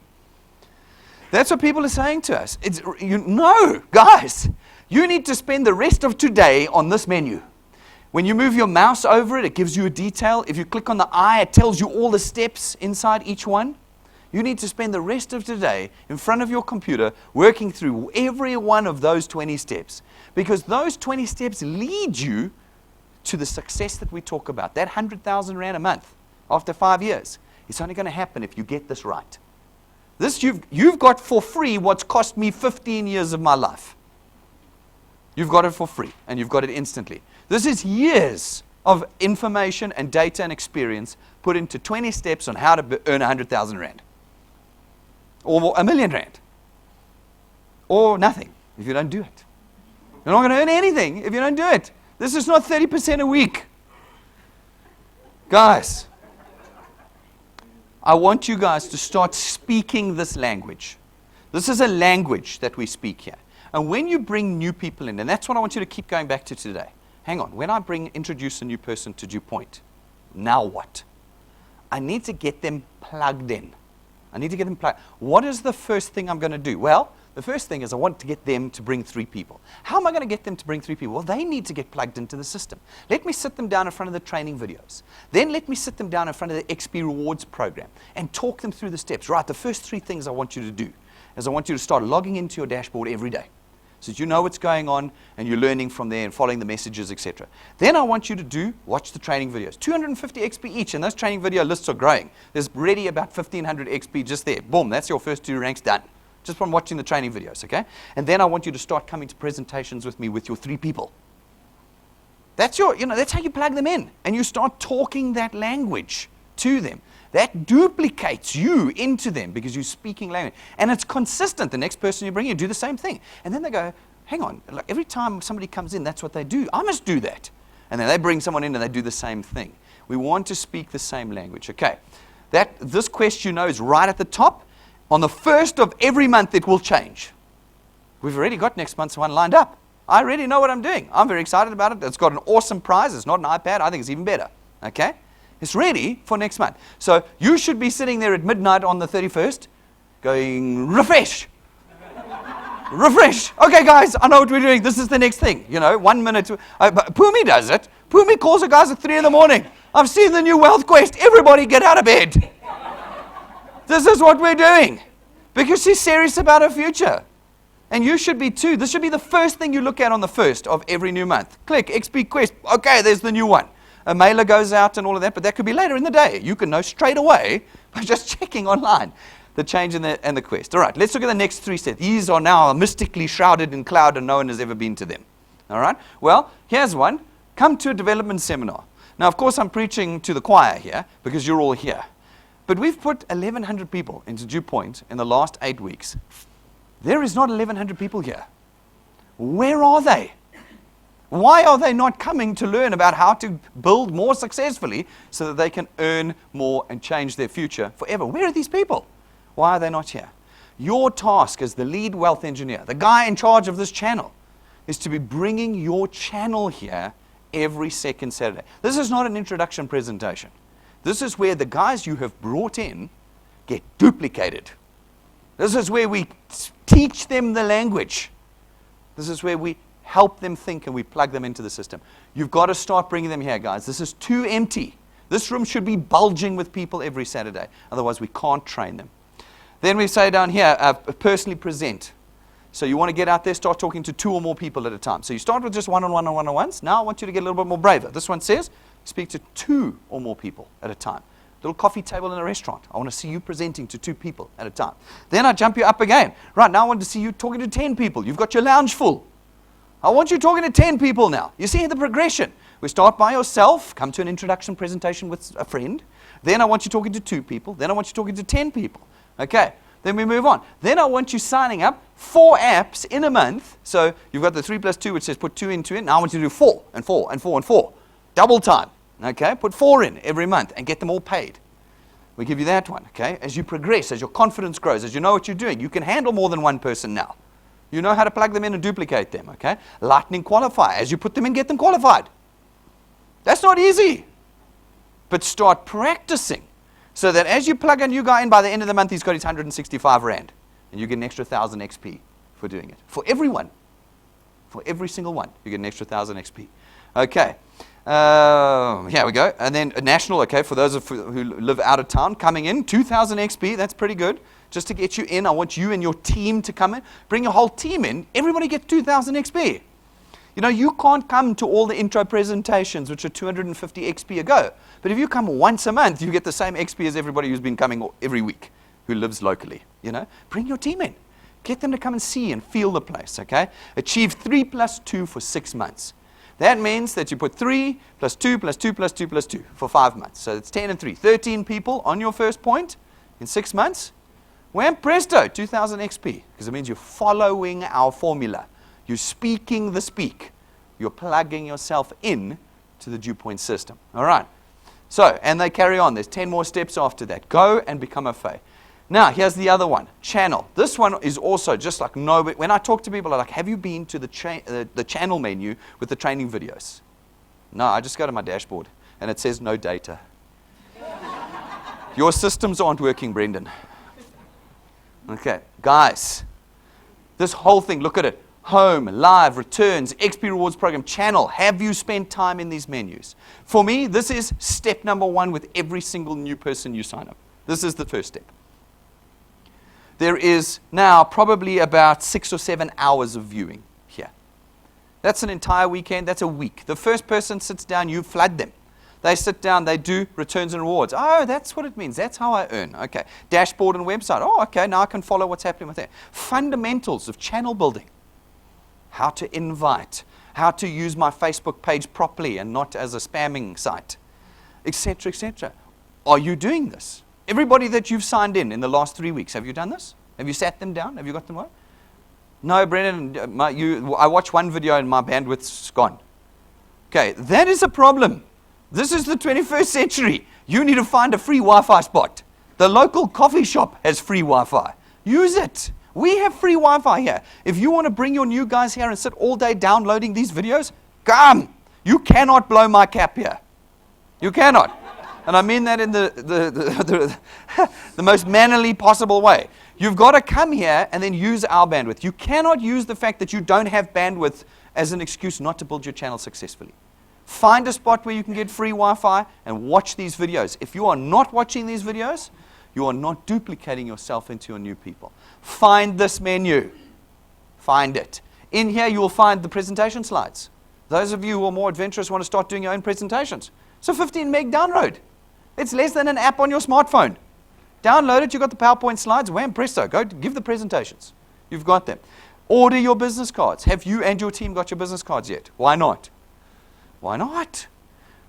That's what people are saying to us. No, guys, you need to spend the rest of today on this menu. When you move your mouse over it, it gives you a detail. If you click on the eye, it tells you all the steps inside each one. You need to spend the rest of today in front of your computer working through every one of those 20 steps. Because those 20 steps lead you to the success that we talk about. That 100,000 Rand a month after 5 years. It's only going to happen if you get this right. This you've got for free what's cost me 15 years of my life. You've got it for free, and you've got it instantly. This is years of information and data and experience put into 20 steps on how to earn 100,000 Rand. Or 1 million Rand. Or nothing if you don't do it. You're not going to earn anything if you don't do it. This is not 30% a week. Guys, I want you guys to start speaking this language. This is a language that we speak here. And when you bring new people in, and that's what I want you to keep going back to today. Hang on, when I introduce a new person to DuePoint, now what? I need to get them plugged in. What is the first thing I'm going to do? Well, the first thing is I want to get them to bring 3 people. How am I going to get them to bring 3 people? Well, they need to get plugged into the system. Let me sit them down in front of the training videos. Then let me sit them down in front of the XP Rewards program and talk them through the steps. Right, the first 3 things I want you to do is I want you to start logging into your dashboard every day, so that you know what's going on and you're learning from there and following the messages, etc. Then I want you to watch the training videos. 250 XP each, and those training video lists are growing. There's already about 1,500 XP just there. Boom, that's your first 2 ranks done, just from watching the training videos, okay? And then I want you to start coming to presentations with me with your 3 people. That's that's how you plug them in, and you start talking that language to them. That duplicates you into them because you're speaking language. And it's consistent. The next person you bring in, do the same thing. And then they go, hang on, like every time somebody comes in, that's what they do. I must do that. And then they bring someone in and they do the same thing. We want to speak the same language. Okay, this quest is right at the top. On the 1st of every month, it will change. We've already got next month's one lined up. I already know what I'm doing. I'm very excited about it. It's got an awesome prize. It's not an iPad. I think it's even better. Okay? It's ready for next month. So you should be sitting there at midnight on the 31st going, refresh. Refresh. Okay, guys, I know what we're doing. This is the next thing. 1 minute. But Pumi does it. Pumi calls the guys at 3 in the morning. I've seen the new wealth quest. Everybody get out of bed. This is what we're doing. Because she's serious about her future. And you should be too. This should be the first thing you look at on the 1st of every new month. Click XP Quest. Okay, there's the new one. A mailer goes out and all of that, but that could be later in the day. You can know straight away by just checking online the change and the quest. All right, let's look at the next 3 steps. These are now mystically shrouded in cloud and no one has ever been to them. All right, well, here's one. Come to a development seminar. Now, of course, I'm preaching to the choir here because you're all here. But we've put 1,100 people into DuePoint in the last 8 weeks. There is not 1,100 people here. Where are they? Why are they not coming to learn about how to build more successfully so that they can earn more and change their future forever? Where are these people? Why are they not here? Your task as the lead wealth engineer, the guy in charge of this channel, is to be bringing your channel here every second Saturday. This is not an introduction presentation. This is where the guys you have brought in get duplicated. This is where we teach them the language. This is where we help them think and we plug them into the system. You've got to start bringing them here, guys. This is too empty. This room should be bulging with people every Saturday. Otherwise, we can't train them. Then we say down here, personally present. So you want to get out there, start talking to 2 or more people at a time. So you start with just one-on-one and one-on-ones. Now I want you to get a little bit more braver. This one says, speak to 2 or more people at a time. Little coffee table in a restaurant. I want to see you presenting to 2 people at a time. Then I jump you up again. Right, now I want to see you talking to 10 people. You've got your lounge full. I want you talking to 10 people now. You see the progression. We start by yourself, come to an introduction presentation with a friend. Then I want you talking to 2 people. Then I want you talking to 10 people. Okay, then we move on. Then I want you signing up 4 apps in a month. So you've got the 3 plus 2, which says put 2 into it. Now I want you to do 4 and 4 and 4 and 4. Double time. Okay, put 4 in every month and get them all paid. We give you that one. Okay, as you progress, as your confidence grows, as you know what you're doing, you can handle more than 1 person now. You know how to plug them in and duplicate them. Okay, lightning qualifier. As you put them in, get them qualified. That's not easy. But start practicing so that as you plug a new guy in, by the end of the month, he's got his 165 Rand. And you get an extra 1,000 XP for doing it. For everyone. For every single one, you get an extra 1,000 XP. Okay. Here we go. And then national, okay, for those who live out of town, coming in, 2,000 XP, that's pretty good. Just to get you in, I want you and your team to come in. Bring your whole team in. Everybody gets 2,000 XP. You know, you can't come to all the intro presentations, which are 250 XP a go. But if you come once a month, you get the same XP as everybody who's been coming every week, who lives locally. You know, bring your team in. Get them to come and see and feel the place, okay? Achieve 3 plus 2 for 6 months. That means that you put 3 plus 2 plus 2 plus 2 plus 2 for 5 months. So it's 10 and 3. 13 people on your first point in 6 months. Wham, presto, 2,000 XP. Because it means you're following our formula. You're speaking the speak. You're plugging yourself in to the DuePoint system. All right. So, and they carry on. There's 10 more steps after that. Go and become a Fae. Now, here's the other one, channel. This one is also just like nobody. When I talk to people, I'm like, have you been to the channel menu with the training videos? No, I just go to my dashboard, and it says no data. Your systems aren't working, Brendan. Okay, guys, this whole thing, look at it. Home, live, returns, XP rewards program, channel. Have you spent time in these menus? For me, this is step number 1 with every single new person you sign up. This is the first step. There is now probably about 6 or 7 hours of viewing here. That's an entire weekend. That's a week. The first person sits down, you flood them. They sit down, they do returns and rewards. Oh, that's what it means. That's how I earn. Okay. Dashboard and website. Oh, okay. Now I can follow what's happening with that. Fundamentals of channel building. How to invite. How to use my Facebook page properly and not as a spamming site, etc., etc. Are you doing this? Everybody that you've signed in the last 3 weeks, have you done this? Have you sat them down? Have you got them well? No, Brendan, I watched one video and my bandwidth's gone. Okay, that is a problem. This is the 21st century. You need to find a free Wi-Fi spot. The local coffee shop has free Wi-Fi. Use it. We have free Wi-Fi here. If you want to bring your new guys here and sit all day downloading these videos, come. You cannot blow my cap here. You cannot. And I mean that in the most mannerly possible way. You've got to come here and then use our bandwidth. You cannot use the fact that you don't have bandwidth as an excuse not to build your channel successfully. Find a spot where you can get free Wi-Fi and watch these videos. If you are not watching these videos, you are not duplicating yourself into your new people. Find this menu. Find it. In here, you will find the presentation slides. Those of you who are more adventurous want to start doing your own presentations. So 15 meg download. It's less than an app on your smartphone. Download it. You've got the PowerPoint slides. Wham, presto. Go give the presentations. You've got them. Order your business cards. Have you and your team got your business cards yet? Why not? Why not?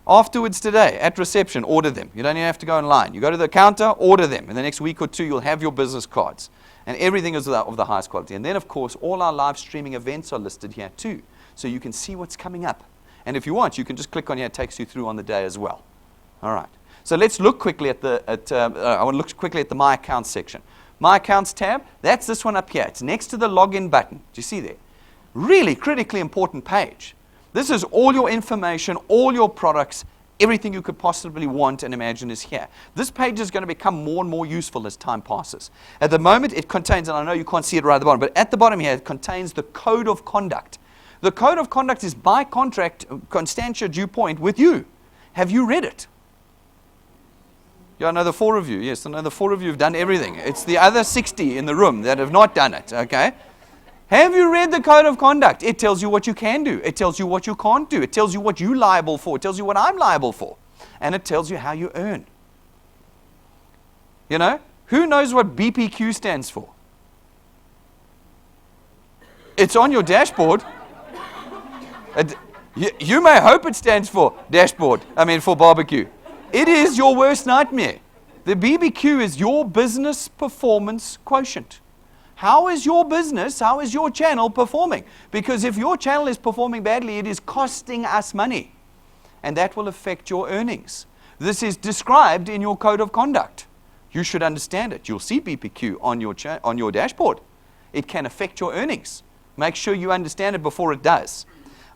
Afterwards today, at reception, order them. You don't even have to go online. You go to the counter, order them. In the next week or 2, you'll have your business cards. And everything is of the highest quality. And then, of course, all our live streaming events are listed here too. So you can see what's coming up. And if you want, you can just click on here. It takes you through on the day as well. All right. So let's look quickly at I want to look quickly at the My Accounts section. My Accounts tab, that's this one up here. It's next to the login button. Do you see there? Really critically important page. This is all your information, all your products, everything you could possibly want and imagine is here. This page is going to become more and more useful as time passes. At the moment, it contains, and I know you can't see it right at the bottom, but at the bottom here, it contains the code of conduct. The code of conduct is by contract, Constantia DuePoint, with you. Have you read it? Yeah, I know the 4 of you. Yes, I know the 4 of you have done everything. It's the other 60 in the room that have not done it, okay? Have you read the code of conduct? It tells you what you can do. It tells you what you can't do. It tells you what you're liable for. It tells you what I'm liable for. And it tells you how you earn. You know? Who knows what BPQ stands for? It's on your dashboard. You may hope it stands for for barbecue. It is your worst nightmare. The BBQ is your business performance quotient. How is your business, how is your channel performing? Because if your channel is performing badly, it is costing us money. And that will affect your earnings. This is described in your code of conduct. You should understand it. You'll see BPQ on your dashboard. It can affect your earnings. Make sure you understand it before it does.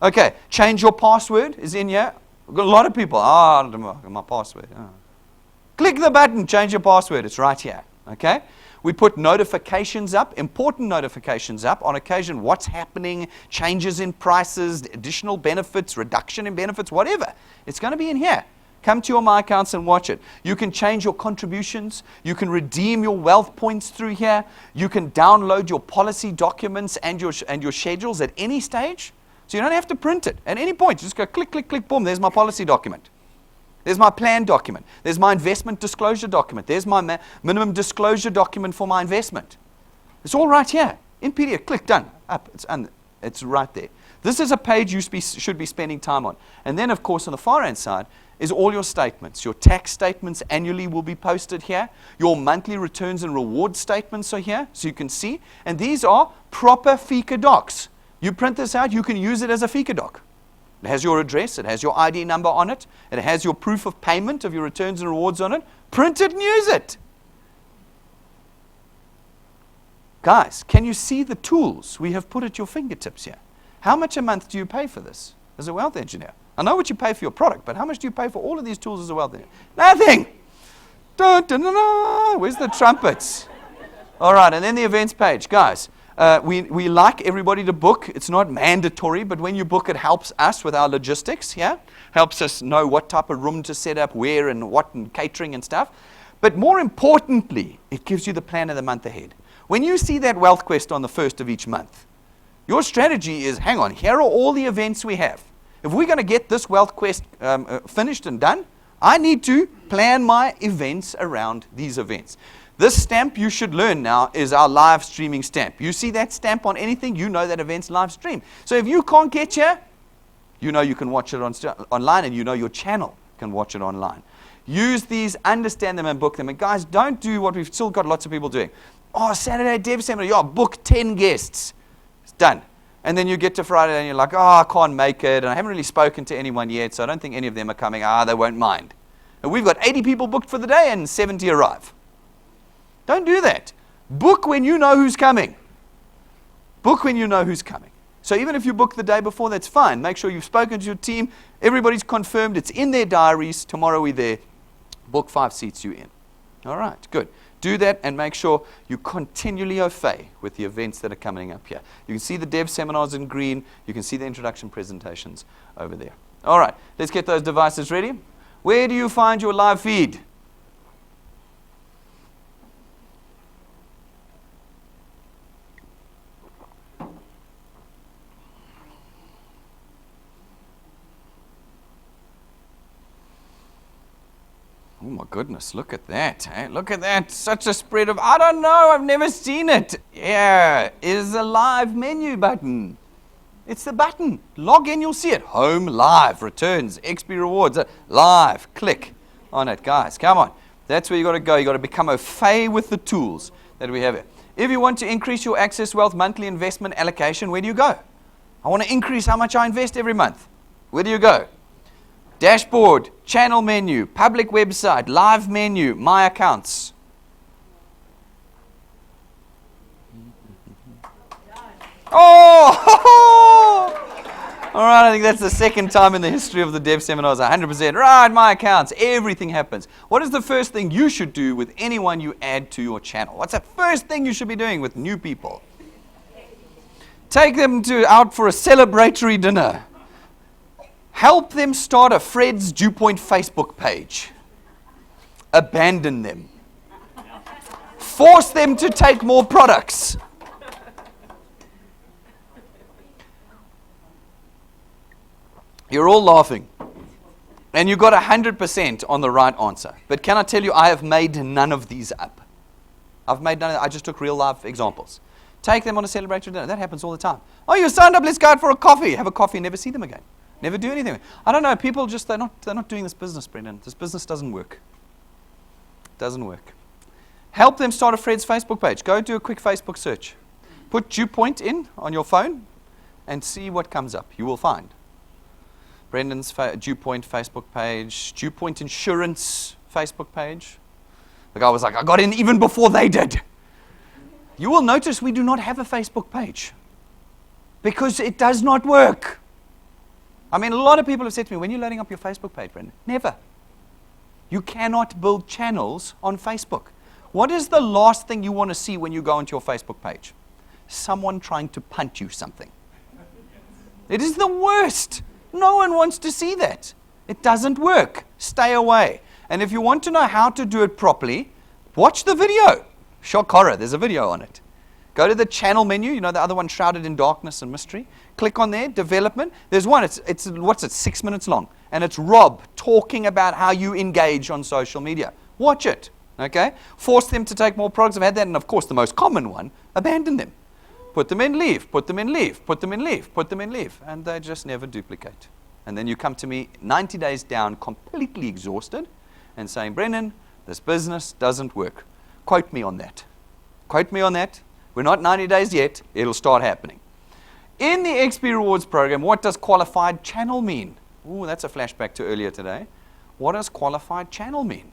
Okay, change your password is in here. I've got a lot of people, I don't know my password. Oh. Click the button, change your password. It's right here. Okay? We put notifications up, important notifications up, on occasion what's happening, changes in prices, additional benefits, reduction in benefits, whatever. It's going to be in here. Come to your My Accounts and watch it. You can change your contributions. You can redeem your wealth points through here. You can download your policy documents and your schedules at any stage. So you don't have to print it. At any point, just go click, click, click, boom, there's my policy document. There's my plan document. There's my investment disclosure document. There's my minimum disclosure document for my investment. It's all right here. In PDF, click, done, up. It's right there. This is a page you should be spending time on. And then, of course, on the far-hand side is all your statements. Your tax statements annually will be posted here. Your monthly returns and reward statements are here, so you can see. And these are proper FICA docs. You print this out, you can use it as a FICA doc. It has your address, it has your ID number on it, it has your proof of payment of your returns and rewards on it. Print it and use it. Guys, can you see the tools we have put at your fingertips here? How much a month do you pay for this as a wealth engineer? I know what you pay for your product, but how much do you pay for all of these tools as a wealth engineer? Nothing! Dun, dun, dun, dun. Where's the trumpets? All right, and then the events page. Guys, we like everybody to book. It's not mandatory, but when you book, it helps us with our logistics, yeah? Helps us know what type of room to set up, where and what, and catering and stuff. But more importantly, it gives you the plan of the month ahead. When you see that wealth quest on the 1st of each month, your strategy is, hang on, here are all the events we have. If we're going to get this wealth quest finished and done, I need to plan my events around these events. This stamp you should learn now is our live streaming stamp. You see that stamp on anything, you know that event's live stream. So if you can't get here, you know you can watch it online, and you know your channel can watch it online. Use these, understand them, and book them. And guys, don't do what we've still got lots of people doing. Oh, Saturday Dev Seminar, yeah, book 10 guests. It's done. And then you get to Friday and you're like, oh, I can't make it, and I haven't really spoken to anyone yet, so I don't think any of them are coming. They won't mind. And we've got 80 people booked for the day and 70 arrive. Don't do that. Book when you know who's coming. Book when you know who's coming. So even if you book the day before, that's fine. Make sure you've spoken to your team. Everybody's confirmed. It's in their diaries. Tomorrow we're there. Book 5 seats, you in. All right, good. Do that and make sure you continually au fait with the events that are coming up here. You can see the dev seminars in green. You can see the introduction presentations over there. All right, let's get those devices ready. Where do you find your live feed? Oh my goodness, look at that. Hey? Look at that. Such a spread of, I don't know, I've never seen it. Yeah, it is a live menu button. It's the button. Log in, you'll see it. Home, live, returns, XP rewards, live. Click on it, guys. Come on. That's where you got to go. You got to become au fait with the tools that we have here. If you want to increase your Access Wealth monthly investment allocation, where do you go? I want to increase how much I invest every month. Where do you go? Dashboard, channel menu, public website, live menu, my accounts. Oh, All right, I think that's the second time in the history of the dev seminars, 100%. Right, my accounts, everything happens. What is the first thing you should do with anyone you add to your channel? What's the first thing you should be doing with new people? Take them out for a celebratory dinner. Help them start a Fred's DuePoint Facebook page. Abandon them. Force them to take more products. You're all laughing. And you got 100% on the right answer. But can I tell you, I have made none of these up. I just took real life examples. Take them on a celebratory dinner. That happens all the time. Oh, you signed up, let's go out for a coffee. Have a coffee and never see them again. Never do anything. I don't know, people just, they're not doing this business, Brendan. This business doesn't work. Doesn't work. Help them start a Fred's Facebook page. Go do a quick Facebook search. Put DuePoint in on your phone and see what comes up. You will find Brendan's DuePoint Facebook page, DuePoint Insurance Facebook page. The guy was like, I got in even before they did. You will notice we do not have a Facebook page because it does not work. I mean, a lot of people have said to me, when you're loading up your Facebook page, Brendan? Never. You cannot build channels on Facebook. What is the last thing you want to see when you go onto your Facebook page? Someone trying to punt you something. It is the worst. No one wants to see that. It doesn't work. Stay away. And if you want to know how to do it properly, watch the video. Shock horror, there's a video on it. Go to the channel menu, you know the other one, Shrouded in Darkness and Mystery. Click on there, development. There's one, it's what's it, 6 minutes long. And it's Rob talking about how you engage on social media. Watch it, okay? Force them to take more products. I've had that, and of course the most common one, abandon them. Put them in, leave, put them in, leave, put them in, leave, put them in, leave. And they just never duplicate. And then you come to me 90 days down, completely exhausted, and saying, Brendan, this business doesn't work. Quote me on that. Quote me on that. We're not 90 days yet. It'll start happening. In the XP Rewards program, what does qualified channel mean? Ooh, that's a flashback to earlier today. What does qualified channel mean?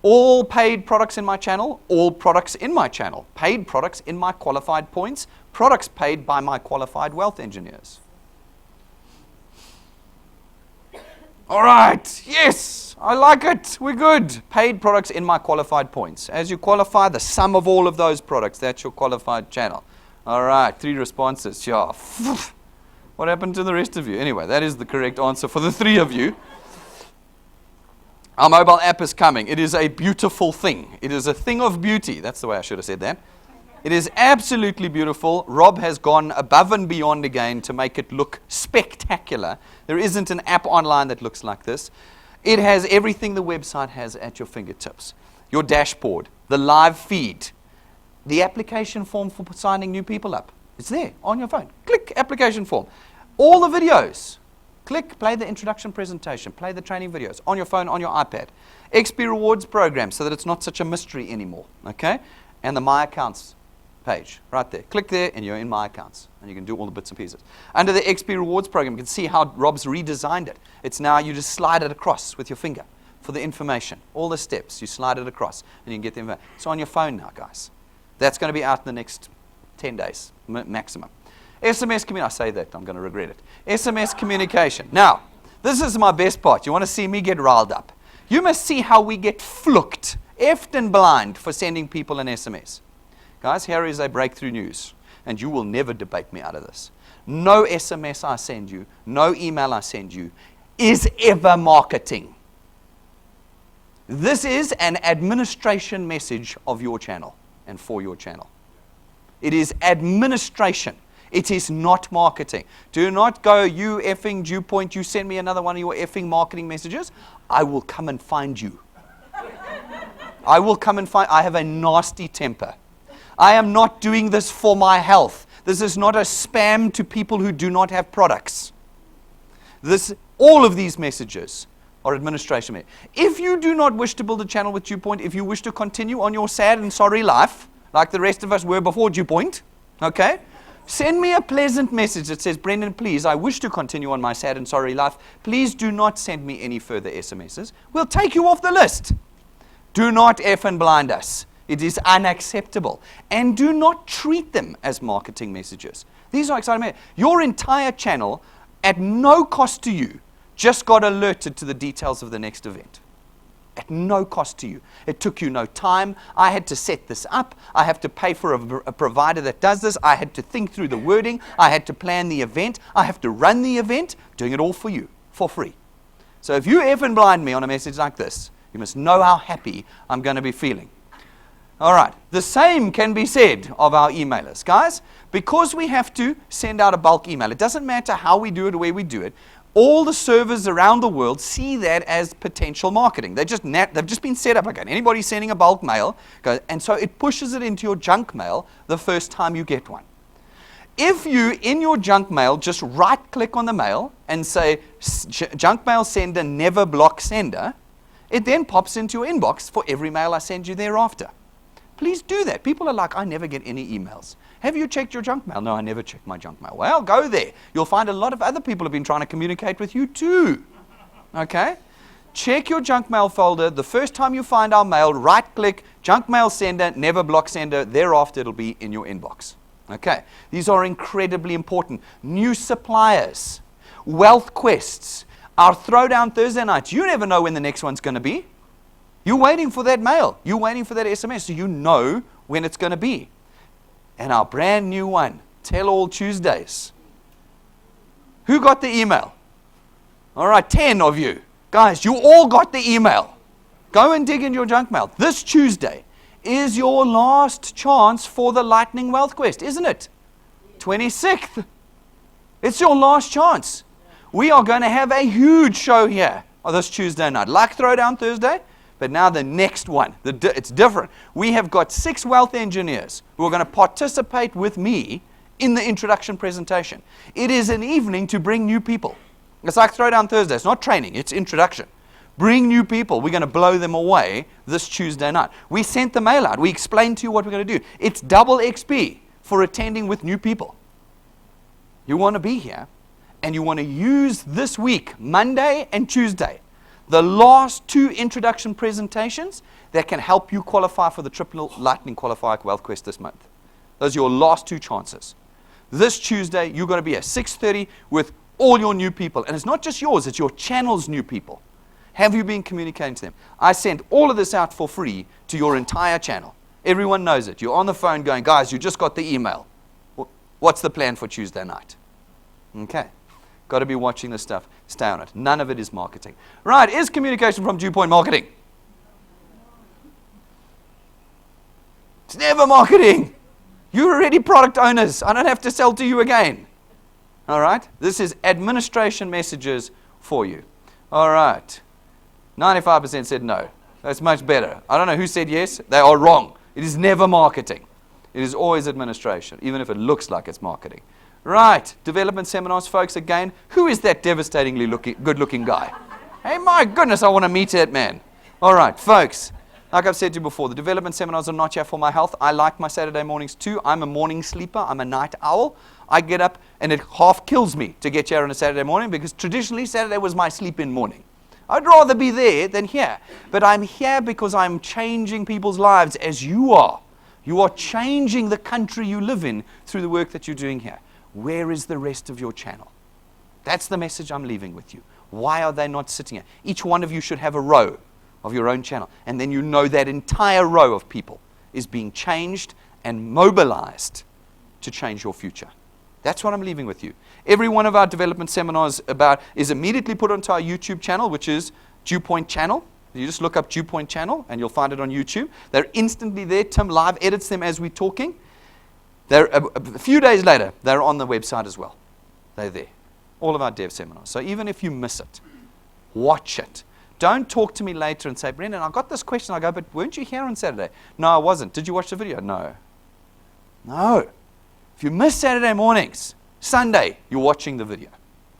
All paid products in my channel, all products in my channel, paid products in my qualified points, products paid by my qualified wealth engineers. All right, yes, I like it, we're good. Paid products in my qualified points. As you qualify, the sum of all of those products, that's your qualified channel. All right, 3 responses, yeah. What happened to the rest of you? Anyway, that is the correct answer for the 3 of you. Our mobile app is coming. It is a beautiful thing. It is a thing of beauty. That's the way I should have said that. It is absolutely beautiful. Rob has gone above and beyond again to make it look spectacular. There isn't an app online that looks like this. It has everything the website has at your fingertips. Your dashboard, the live feed, the application form for signing new people up. It's there on your phone. Click application form. All the videos. Click, play the introduction presentation, play the training videos on your phone, on your iPad. XP Rewards program so that it's not such a mystery anymore, okay? And the My Accounts page, right there. Click there and you're in My Accounts and you can do all the bits and pieces. Under the XP Rewards program, you can see how Rob's redesigned it. It's now you just slide it across with your finger for the information. All the steps, you slide it across and you can get the information. It's on your phone now, guys. That's going to be out in the next 10 days, maximum. SMS communication, I say that, I'm going to regret it. SMS communication. Now, this is my best part. You want to see me get riled up. You must see how we get flunked, effed and blind for sending people an SMS. Guys, here is a breakthrough news, and you will never debate me out of this. No SMS I send you, no email I send you, is ever marketing. This is an administration message of your channel and for your channel. It is administration. It is not marketing. Do not go, you effing DuePoint, you send me another one of your effing marketing messages. I will come and find you. I will come and find, I have a nasty temper. I am not doing this for my health. This is not a spam to people who do not have products. All of these messages are administration. If you do not wish to build a channel with DuePoint, if you wish to continue on your sad and sorry life, like the rest of us were before DuePoint, okay? Send me a pleasant message that says, Brendan, please, I wish to continue on my sad and sorry life. Please do not send me any further SMSs. We'll take you off the list. Do not F and blind us. It is unacceptable. And do not treat them as marketing messages. These are exciting. Your entire channel, at no cost to you, just got alerted to the details of the next event. At no cost to you. It took you no time. I had to set this up. I have to pay for a provider that does this. I had to think through the wording. I had to plan the event. I have to run the event, doing it all for you, for free. So if you effing blind me on a message like this, you must know how happy I'm going to be feeling. All right. The same can be said of our emailers. Guys, because we have to send out a bulk email, it doesn't matter how we do it or where we do it, all the servers around the world see that as potential marketing. They've just been set up again. Anybody sending a bulk mail, and so it pushes it into your junk mail the first time you get one. If you, in your junk mail, just right-click on the mail and say, junk mail sender, never block sender, it then pops into your inbox for every mail I send you thereafter. Please do that. People are like, I never get any emails. Have you checked your junk mail? No, I never check my junk mail. Well, go there. You'll find a lot of other people have been trying to communicate with you too. Okay? Check your junk mail folder. The first time you find our mail, right-click, junk mail sender, never block sender. Thereafter, it'll be in your inbox. Okay? These are incredibly important. New suppliers, wealth quests, our throwdown Thursday nights. You never know when the next one's going to be. You're waiting for that mail. You're waiting for that SMS, so you know when it's going to be. And our brand new one, Tell All Tuesdays. Who got the email? All right, 10 of you. Guys, you all got the email. Go and dig in your junk mail. This Tuesday is your last chance for the Lightning Wealth Quest, isn't it? 26th. It's your last chance. We are going to have a huge show here on this Tuesday night. Like Throwdown Thursday, but now the next one, it's different. We have got 6 wealth engineers who are going to participate with me in the introduction presentation. It is an evening to bring new people. It's like Throwdown Thursday. It's not training, it's introduction. Bring new people. We're going to blow them away this Tuesday night. We sent the mail out. We explained to you what we're going to do. It's double XP for attending with new people. You want to be here, and you want to use this week, Monday and Tuesday, the last 2 introduction presentations that can help you qualify for the Triple Lightning Qualifier Wealth Quest this month. Those are your last 2 chances. This Tuesday, you're going to be at 6:30 with all your new people. And it's not just yours, it's your channel's new people. Have you been communicating to them? I sent all of this out for free to your entire channel. Everyone knows it. You're on the phone going, guys, you just got the email. What's the plan for Tuesday night? Okay. Got to be watching this stuff. Stay on it. None of it is marketing. Right, is communication from DuePoint marketing? It's never marketing. You're already product owners. I don't have to sell to you again. All right? This is administration messages for you. All right. 95% said no. That's much better. I don't know who said yes. They are wrong. It is never marketing. It is always administration, even if it looks like it's marketing. Right, development seminars, folks, again. Who is that devastatingly good-looking guy? Hey, my goodness, I want to meet that man. All right, folks, like I've said to you before, the development seminars are not here for my health. I like my Saturday mornings too. I'm a morning sleeper. I'm a night owl. I get up, and it half kills me to get here on a Saturday morning because traditionally Saturday was my sleep-in morning. I'd rather be there than here. But I'm here because I'm changing people's lives as you are. You are changing the country you live in through the work that you're doing here. Where is the rest of your channel? That's the message I'm leaving with you. Why are they not sitting here? Each one of you should have a row of your own channel. And then you know that entire row of people is being changed and mobilized to change your future. That's what I'm leaving with you. Every one of our development seminars is immediately put onto our YouTube channel, which is DuePoint channel. You just look up DuePoint channel and you'll find it on YouTube. They're instantly there. Tim live edits them as we're talking. They're, a few days later, they're on the website as well. They're there. All of our dev seminars. So even if you miss it, watch it. Don't talk to me later and say, Brendan, I got this question. I go, but weren't you here on Saturday? No, I wasn't. Did you watch the video? No. No. If you miss Saturday mornings, Sunday, you're watching the video.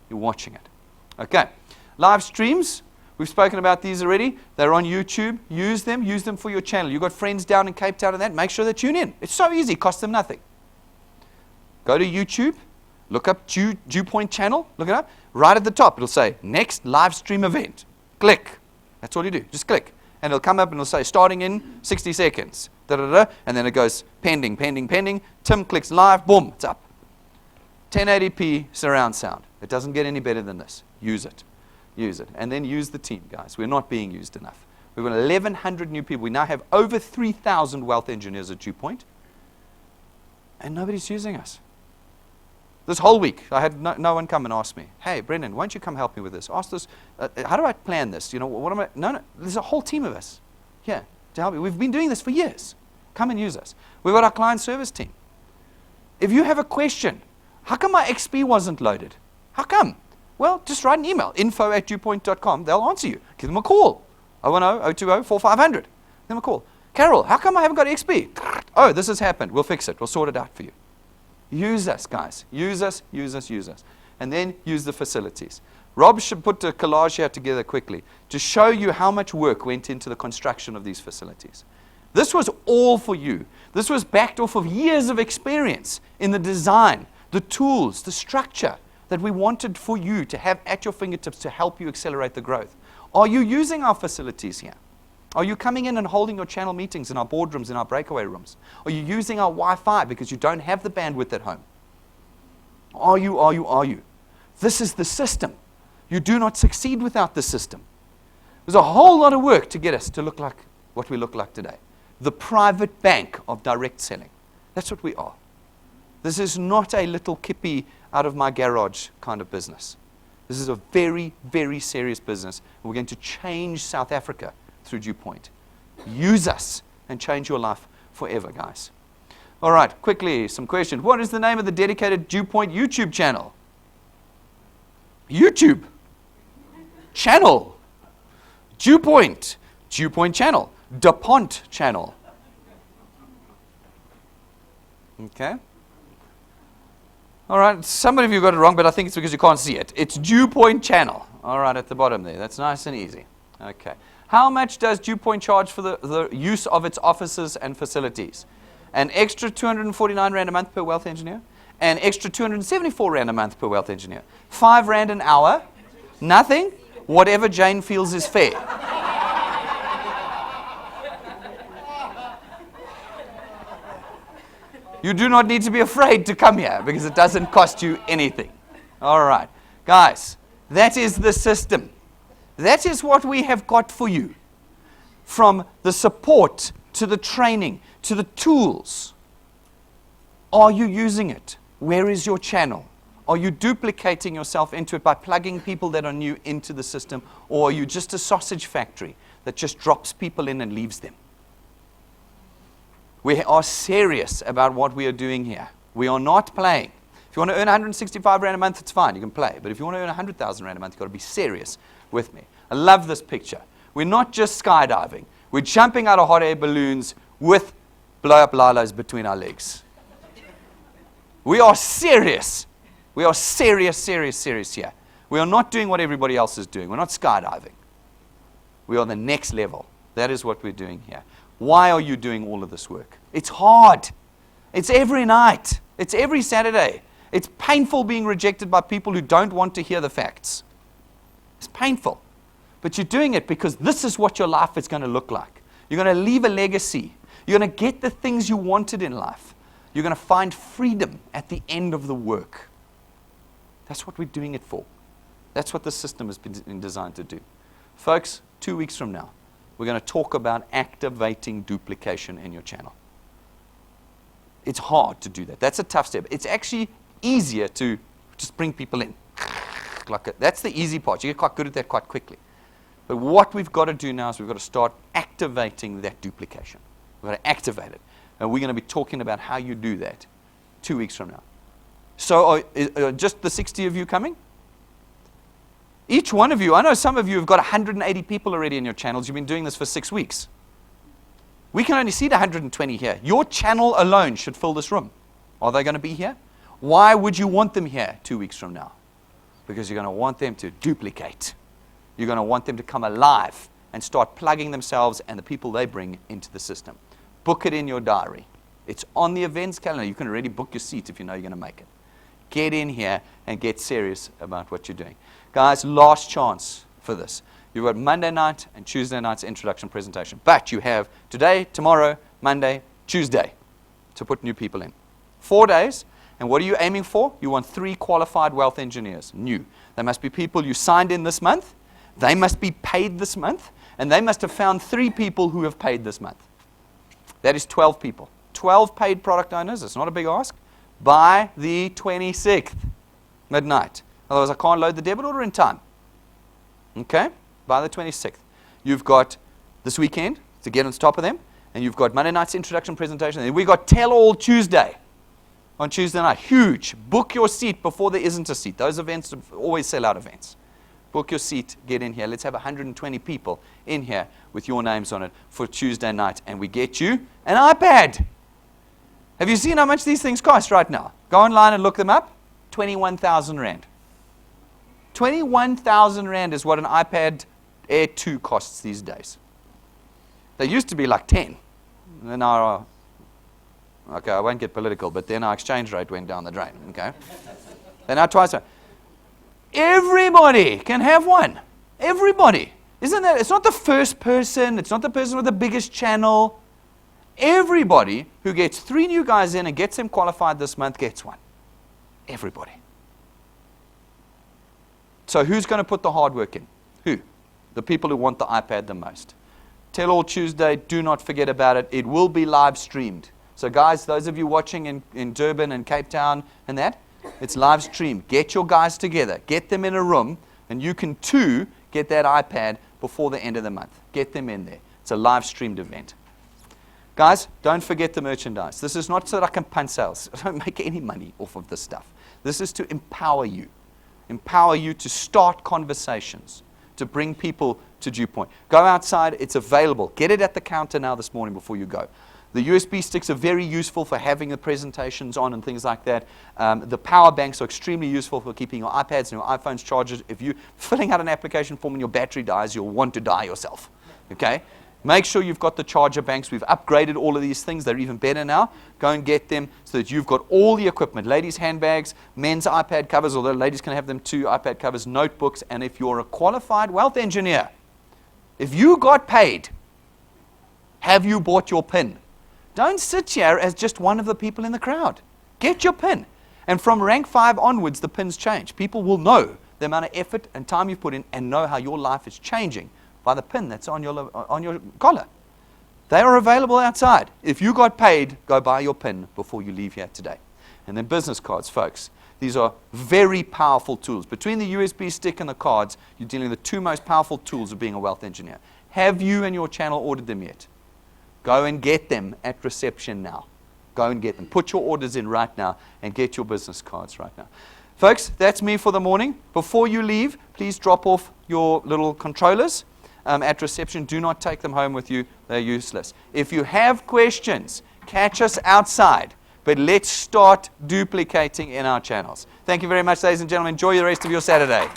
You're watching it. Okay. Live streams. We've spoken about these already. They're on YouTube. Use them. Use them for your channel. You've got friends down in Cape Town and that. Make sure they tune in. It's so easy. It costs them nothing. Go to YouTube. Look up DuePoint channel. Look it up. Right at the top, it'll say, next live stream event. Click. That's all you do. Just click. And it'll come up and it'll say, starting in 60 seconds. and then it goes pending, pending, pending. Tim clicks live, boom, it's up. 1080p surround sound. It doesn't get any better than this. Use it. Use it. And then use the team, guys. We're not being used enough. We've got 1,100 new people. We now have over 3,000 wealth engineers at DuePoint. And nobody's using us. This whole week, I had no one come and ask me, hey, Brendan, why don't you come help me with this? Ask this, how do I plan this? You know, what am I? No, there's a whole team of us here to help you. We've been doing this for years. Come and use us. We've got our client service team. If you have a question, how come my XP wasn't loaded? How come? Well, just write an email, info@dewpoint.com. They'll answer you. Give them a call, 010-020-4500. Give them a call. Carol, how come I haven't got XP? Oh, this has happened. We'll fix it. We'll sort it out for you. Use us, guys. Use us, use us, use us. And then use the facilities. Rob should put a collage here together quickly to show you how much work went into the construction of these facilities. This was all for you. This was backed off of years of experience in the design, the tools, the structure that we wanted for you to have at your fingertips to help you accelerate the growth. Are you using our facilities here? Are you coming in and holding your channel meetings in our boardrooms, in our breakaway rooms? Are you using our Wi-Fi because you don't have the bandwidth at home? Are you? This is the system. You do not succeed without the system. There's a whole lot of work to get us to look like what we look like today. The private bank of direct selling. That's what we are. This is not a little kippy out of my garage kind of business. This is a very, very serious business. We're going to change South Africa through DuePoint. Use us and change your life forever, guys. All right, quickly, some questions. What is the name of the dedicated DuePoint YouTube channel? YouTube channel. DuePoint. DuePoint channel. DuePoint channel. Okay. All right, some of you got it wrong, but I think it's because you can't see it. It's DuePoint channel. All right, at the bottom there. That's nice and easy. Okay. How much does DuePoint charge for the use of its offices and facilities? An extra 249 Rand a month per wealth engineer? An extra 274 Rand a month per wealth engineer? 5 Rand an hour? Nothing? Whatever Jane feels is fair. You do not need to be afraid to come here because it doesn't cost you anything. All right. Guys, that is the system. That is what we have got for you. From the support to the training to the tools. Are you using it? Where is your channel? Are you duplicating yourself into it by plugging people that are new into the system? Or are you just a sausage factory that just drops people in and leaves them? We are serious about what we are doing here. We are not playing. If you want to earn 165 Rand a month, it's fine. You can play. But if you want to earn 100,000 Rand a month, you've got to be serious with me. I love this picture. We're not just skydiving. We're jumping out of hot air balloons with blow-up lilas between our legs. We are serious. We are serious here. We are not doing what everybody else is doing. We're not skydiving. We are the next level. That is what we're doing here. Why are you doing all of this work? It's hard. It's every night. It's every Saturday. It's painful being rejected by people who don't want to hear the facts. It's painful. But you're doing it because this is what your life is going to look like. You're going to leave a legacy. You're going to get the things you wanted in life. You're going to find freedom at the end of the work. That's what we're doing it for. That's what the system has been designed to do. Folks, 2 weeks from now, we're going to talk about activating duplication in your channel. It's hard to do that. That's a tough step. It's actually easier to just bring people in. That's the easy part. You get quite good at that quite quickly. But what we've got to do now is we've got to start activating that duplication. We've got to activate it. And we're going to be talking about how you do that 2 weeks from now. So are just the 60 of you coming? Each one of you, I know some of you have got 180 people already in your channels. You've been doing this for 6 weeks. We can only seat 120 here. Your channel alone should fill this room. Are they going to be here? Why would you want them here 2 weeks from now? Because you're going to want them to duplicate. You're going to want them to come alive and start plugging themselves and the people they bring into the system. Book it in your diary. It's on the events calendar. You can already book your seat if you know you're going to make it. Get in here and get serious about what you're doing. Guys, last chance for this. You've got Monday night and Tuesday night's introduction presentation. But you have today, tomorrow, Monday, Tuesday to put new people in. 4 days. And what are you aiming for? You want 3 qualified wealth engineers, new. They must be people you signed in this month. They must be paid this month. And they must have found 3 people who have paid this month. That is 12 people. 12 paid product owners. It's not a big ask. By the 26th, midnight. Otherwise, I can't load the debit order in time. Okay? By the 26th. You've got this weekend to get on top of them. And you've got Monday night's introduction presentation. And we've got Tell All Tuesday. On Tuesday night. Huge. Book your seat before there isn't a seat. Those events always sell out events. Book your seat. Get in here. Let's have 120 people in here with your names on it for Tuesday night. And we get you an iPad. Have you seen how much these things cost right now? Go online and look them up. 21,000 Rand. 21,000 Rand is what an iPad Air 2 costs these days. They used to be like 10. And now okay, I won't get political, but then our exchange rate went down the drain, okay? They're now twice. Everybody can have one. Everybody. Isn't that? It's not the first person. It's not the person with the biggest channel. Everybody who gets 3 new guys in and gets them qualified this month gets one. Everybody. So who's going to put the hard work in? Who? The people who want the iPad the most. Tell All Tuesday, do not forget about it. It will be live streamed. So guys, those of you watching in Durban and Cape Town and that, it's live streamed. Get your guys together. Get them in a room, and you can too get that iPad before the end of the month. Get them in there. It's a live streamed event. Guys, don't forget the merchandise. This is not so that I can punt sales. I don't make any money off of this stuff. This is to empower you. Empower you to start conversations, to bring people to DuePoint. Go outside. It's available. Get it at the counter now this morning before you go. The USB sticks are very useful for having the presentations on and things like that. The power banks are extremely useful for keeping your iPads and your iPhones charged. If you're filling out an application form and your battery dies, you'll want to die yourself. Okay? Make sure you've got the charger banks. We've upgraded all of these things. They're even better now. Go and get them so that you've got all the equipment. Ladies' handbags, men's iPad covers, although ladies can have them too, iPad covers, notebooks. And if you're a qualified wealth engineer, if you got paid, have you bought your PIN? Don't sit here as just one of the people in the crowd. Get your PIN. And from rank 5 onwards, the PINs change. People will know the amount of effort and time you've put in and know how your life is changing by the PIN that's on your collar. They are available outside. If you got paid, go buy your PIN before you leave here today. And then business cards, folks. These are very powerful tools. Between the USB stick and the cards, you're dealing with the 2 most powerful tools of being a wealth engineer. Have you and your channel ordered them yet? Go and get them at reception now. Go and get them. Put your orders in right now and get your business cards right now. Folks, that's me for the morning. Before you leave, please drop off your little controllers at reception. Do not take them home with you. They're useless. If you have questions, catch us outside. But let's start duplicating in our channels. Thank you very much, ladies and gentlemen. Enjoy the rest of your Saturday.